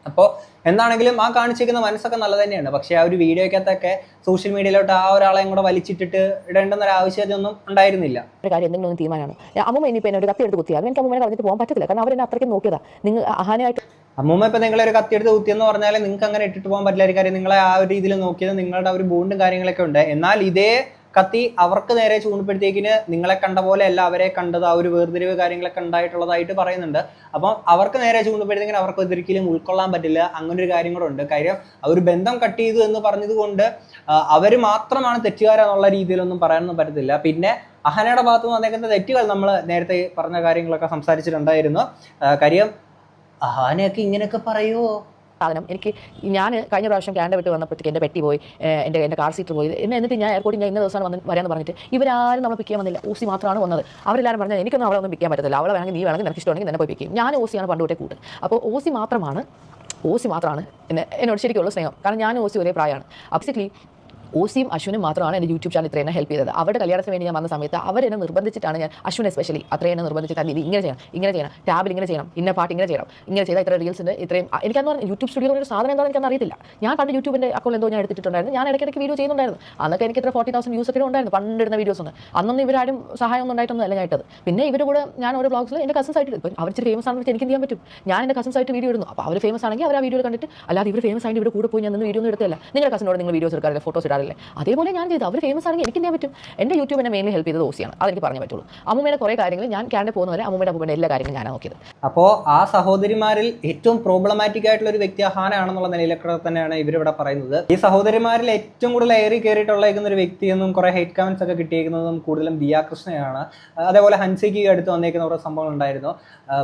അപ്പോൾ എന്താണെങ്കിലും ആ കാണിച്ചിരിക്കുന്ന മനസ്സൊക്കെ നല്ല തന്നെയാണ്. പക്ഷേ ആ ഒരു വീഡിയോക്കകത്തൊക്കെ സോഷ്യൽ മീഡിയയിലോട്ട് ആ ഒരാളെയും കൂടെ വലിച്ചിട്ടിട്ട് ഇടേണ്ടെന്നൊരു ആവശ്യമൊന്നും ഉണ്ടായിരുന്നില്ല. ഒരു കാര്യം എന്തെങ്കിലും ഒന്ന് തീരുമാനമാണ്. അമ്മൂമ്മ ഇനിയിപ്പോൾ എന്നെ ഒരു കത്തി എടുത്ത് കുത്തിയാൽ എനിക്ക് അമ്മൂമ്മനെ കളഞ്ഞിട്ട് പോകാൻ പറ്റത്തില്ല. കാരണം അവരെന്നെ അത്രയ്ക്ക് നോക്കിയതാ. നിങ്ങൾ അഹാനായിട്ട് അമ്മൂമ്മ ഇപ്പം നിങ്ങളൊരു കത്തിയെടുത്ത് കുത്തിയെന്ന് പറഞ്ഞാൽ നിങ്ങൾക്ക് അങ്ങനെ ഇട്ടിട്ട് പോകാൻ പറ്റില്ല. ഒരു കാര്യം നിങ്ങളെ ആ ഒരു രീതിയിൽ നോക്കിയത് നിങ്ങളുടെ ആ ഒരു ബോണ്ടും കാര്യങ്ങളൊക്കെ ഉണ്ട്. എന്നാൽ ഇതേ കത്തി അവർക്ക് നേരെ ചൂണ്ടിപ്പോഴത്തേക്കിന് നിങ്ങളെ കണ്ട പോലെ അല്ല അവരെ കണ്ടത്. ആ ഒരു വേർതിരിവ് കാര്യങ്ങളൊക്കെ ഉണ്ടായിട്ടുള്ളതായിട്ട് പറയുന്നുണ്ട്. അപ്പം അവർക്ക് നേരെ ചൂണ്ടിപ്പോഴത്തേക്കിന് അവർക്ക് ഒരിക്കലും ഉൾക്കൊള്ളാൻ പറ്റില്ല. അങ്ങനെ ഒരു കാര്യം കൂടെ ഉണ്ട്. കാര്യം ആ ഒരു ബന്ധം കട്ട് ചെയ്തു എന്ന് പറഞ്ഞത് കൊണ്ട് അവർ മാത്രമാണ് തെറ്റുകാരെന്നുള്ള രീതിയിലൊന്നും പറയാനൊന്നും പറ്റത്തില്ല. പിന്നെ അഹനയുടെ ഭാഗത്ത് നിന്ന് വന്നേക്കുന്ന തെറ്റുകൾ നമ്മൾ നേരത്തെ പറഞ്ഞ കാര്യങ്ങളൊക്കെ സംസാരിച്ചിട്ടുണ്ടായിരുന്നു. കാര്യം അഹാനയൊക്കെ ഇങ്ങനെയൊക്കെ പറയുമോ? സാധനം എനിക്ക് ഞാൻ കഴിഞ്ഞ പ്രാവശ്യം കാനഡ വിട്ട് വന്നപ്പോഴത്തേക്ക് എൻ്റെ പെട്ടി പോയി, എൻ്റെ കാർ സീറ്റ് പോയി. എന്നിട്ട് ഞാൻ എയർപോർട്ടിൽ ഞാൻ ഇന്ന ദിവസമാണ് വരാമെന്ന് പറഞ്ഞിട്ട് ഇവരാരും നമ്മൾ പിക്ക് ചെയ്യാൻ വന്നില്ല. ഓസി മാത്രമാണ് വന്നത്. അവരെല്ലാവരും പറഞ്ഞാൽ എനിക്കൊന്നും അവളെ ഒന്നും പിക്ക് ചെയ്യാൻ പറ്റത്തില്ല. അവളെ വേണമെങ്കിൽ നീ വേണമെങ്കിൽ നിനക്ക് ഇഷ്ടമാണെങ്കിൽ തന്നെ പോയി പിക്ക് ചെയ്യും. ഞാൻ ഓസിയാണ് പണ്ട് തൊട്ടേ കൂട്ട്. അപ്പോൾ ഓസി മാത്രമാണ് എന്നോട് ശരിക്കുള്ള സ്നേഹം. കാരണം ഞാൻ ഓസി ഒരേ പ്രായമാണ്. ബേസിക്കലി ഓസിയും അശ്വിനും മാത്രമാണ് എൻ്റെ യൂട്യൂബ് ചാനൽ ഇത്രയും ഹെൽപ്പ് ചെയ്തത്. അവരുടെ കല്യാണത്തിന് വേണ്ടി ഞാൻ വന്ന സമയത്ത് അവരെന്നെ നിർബന്ധിച്ചിട്ടാണ് ഞാൻ അശ്വിനെ സ്പെഷ്യലി അത്രയും നിർബന്ധിച്ചിട്ടാണ് ഇത് ഇങ്ങനെ ചെയ്യണം, ടാബിൽ ഇങ്ങനെ ചെയ്യണം, ഇന്ന പാട്ട് ഇങ്ങനെ ചെയ്താൽ ഇത്ര റീൽസിൻ്റെ ഇത്രയും എനിക്കെന്ന് പറഞ്ഞാൽ യൂട്യൂബ് സ്റ്റുഡിയോ ഒരു സാധനം എന്താണെന്ന് എനിക്കൊന്നും അറിയത്തില്ല. ഞാൻ പണ്ട് യൂട്യൂബിൻ്റെ അക്കൗണ്ട് എന്തോ ഞാൻ എടുത്തിട്ടുണ്ടായിരുന്നു. ഞാൻ ഇടയ്ക്കിടയ്ക്ക് വീഡിയോ ചെയ്യുന്നുണ്ടായിരുന്നു. അന്നൊക്കെ എനിക്ക് ഇത്ര 40,000 വ്യൂസ് ഒക്കെ ഉണ്ടായിരുന്നു പണ്ടിടുന്ന വീഡിയോസ് ഒന്ന്. അന്നൊന്നും ഇവരാരും സഹായം ഒന്നും ഉണ്ടായിട്ടൊന്നും അല്ല ഞാൻ ഇട്ടത്. പിന്നെ ഇവരുടെ കൂടെ ഞാൻ ഓരോ ബ്ലോഗ്സിൽ എൻ്റെ കസിൻസ് ആയിട്ട് ഇപ്പം അവർ ഫേമസ് ആണെന്ന് വെച്ചാൽ എനിക്ക് ചെയ്യാൻ പറ്റും. ഞാൻ എൻ്റെ കസിൻസ് ആയിട്ട് വീഡിയോ ഇടുന്നു. അപ്പോൾ അവർ ഫേമസ് ആണെങ്കിൽ അവർ ആ വീഡിയോ കണ്ടിട്ട്, അല്ലാതെ ഇവർ ഫേമസ് ആയിട്ട് ഇവിടെ കൂടെ പോയി ഞാൻ നിന്ന് വീഡിയോ ഒന്നും എടുത്തില്ല. നിങ്ങളുടെ കസിനോട് നിങ്ങൾ വീഡിയോസ് എടുക്കാറില്ല, ഫോട്ടോസ് ഇടാറില്ലേ? അതേപോലെ ഞാൻ ചെയ്തു. അവർ ഫേമസ് ആണെങ്കിൽ എനിക്ക് ചെയ്യാൻ പറ്റും. എൻ്റെ യൂട്യൂബ് എന്നെ മെയിൻലി ഹെൽപ്പ് ചെയ്തത് ഓസിയാണ്. അതെനിക്ക് പറഞ്ഞേ പറ്റുള്ളൂ. അമ്മൂമ്മയുടെ കുറേ കാര്യങ്ങൾ ഞാൻ കാനഡ പോകുന്നവരെ അമ്മൂമ്മയുടെ എല്ലാ കാര്യങ്ങളും ഞാനാണ് നോക്കിയത്. അപ്പോൾ ആ സഹോദരിമാരിൽ ഏറ്റവും പ്രോബ്ലമാറ്റിക് ആയിട്ടുള്ള ഒരു വ്യക്തി അഹാനാണെന്നുള്ള നിലയിലൊക്കെ തന്നെയാണ് ഇവരിവിടെ പറയുന്നത്. ഈ സഹോദരിമാരിൽ ഏറ്റവും കൂടുതൽ ഏറി കയറിയിട്ടുള്ളേക്കുന്ന ഒരു വ്യക്തിയെന്നും കുറേ ഹെയ്റ്റ് കമൻസ് ഒക്കെ കിട്ടിയിരിക്കുന്നതും കൂടുതലും ദിയാകൃഷ്ണയാണ്. അതേപോലെ ഹൻസിക്ക് അടുത്ത് വന്നേക്കുന്ന കുറേ സംഭവങ്ങൾ ഉണ്ടായിരുന്നു.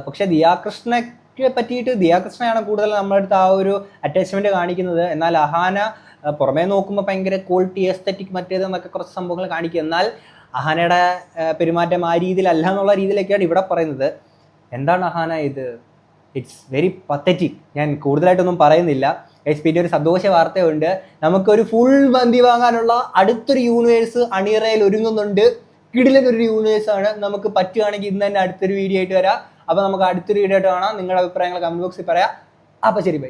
പക്ഷേ ദിയാകൃഷ്ണയ്ക്ക് പറ്റിയിട്ട് ദിയാകൃഷ്ണയാണ് കൂടുതൽ നമ്മുടെ അടുത്ത് ആ ഒരു അറ്റാച്ച്മെന്റ് കാണിക്കുന്നത്. എന്നാൽ അഹാന പുറമേ നോക്കുമ്പോൾ ഭയങ്കര ക്വാളിറ്റി എസ്തറ്റിക് മറ്റേതെന്നൊക്കെ കുറച്ച് സംഭവങ്ങൾ കാണിക്കും. എന്നാൽ അഹാനയുടെ പെരുമാറ്റം ആ രീതിയിലല്ല എന്നുള്ള രീതിയിലൊക്കെയാണ് ഇവിടെ പറയുന്നത്. എന്താണ് അഹാന ഇത്? It's very pathetic. ഞാൻ കൂടുതലായിട്ടൊന്നും പറയുന്നില്ല. പിന്നെ ഒരു സന്തോഷ വാർത്തയുണ്ട്. നമുക്കൊരു ഫുൾ മന്തി വാങ്ങാനുള്ള അടുത്തൊരു യൂണിവേഴ്സ് അണിയറയിൽ ഒരുങ്ങുന്നുണ്ട്. കിടിലൊരു യൂണിവേഴ്സാണ്. നമുക്ക് പറ്റുകയാണെങ്കിൽ ഇന്ന് തന്നെ അടുത്തൊരു വീഡിയോ ആയിട്ട് വരാം. അപ്പോൾ നമുക്ക് അടുത്തൊരു വീഡിയോ ആയിട്ട് കാണാം. നിങ്ങളുടെ അഭിപ്രായങ്ങൾ കമന്റ് ബോക്സിൽ പറയാം. അപ്പോൾ ശരി, ബൈ.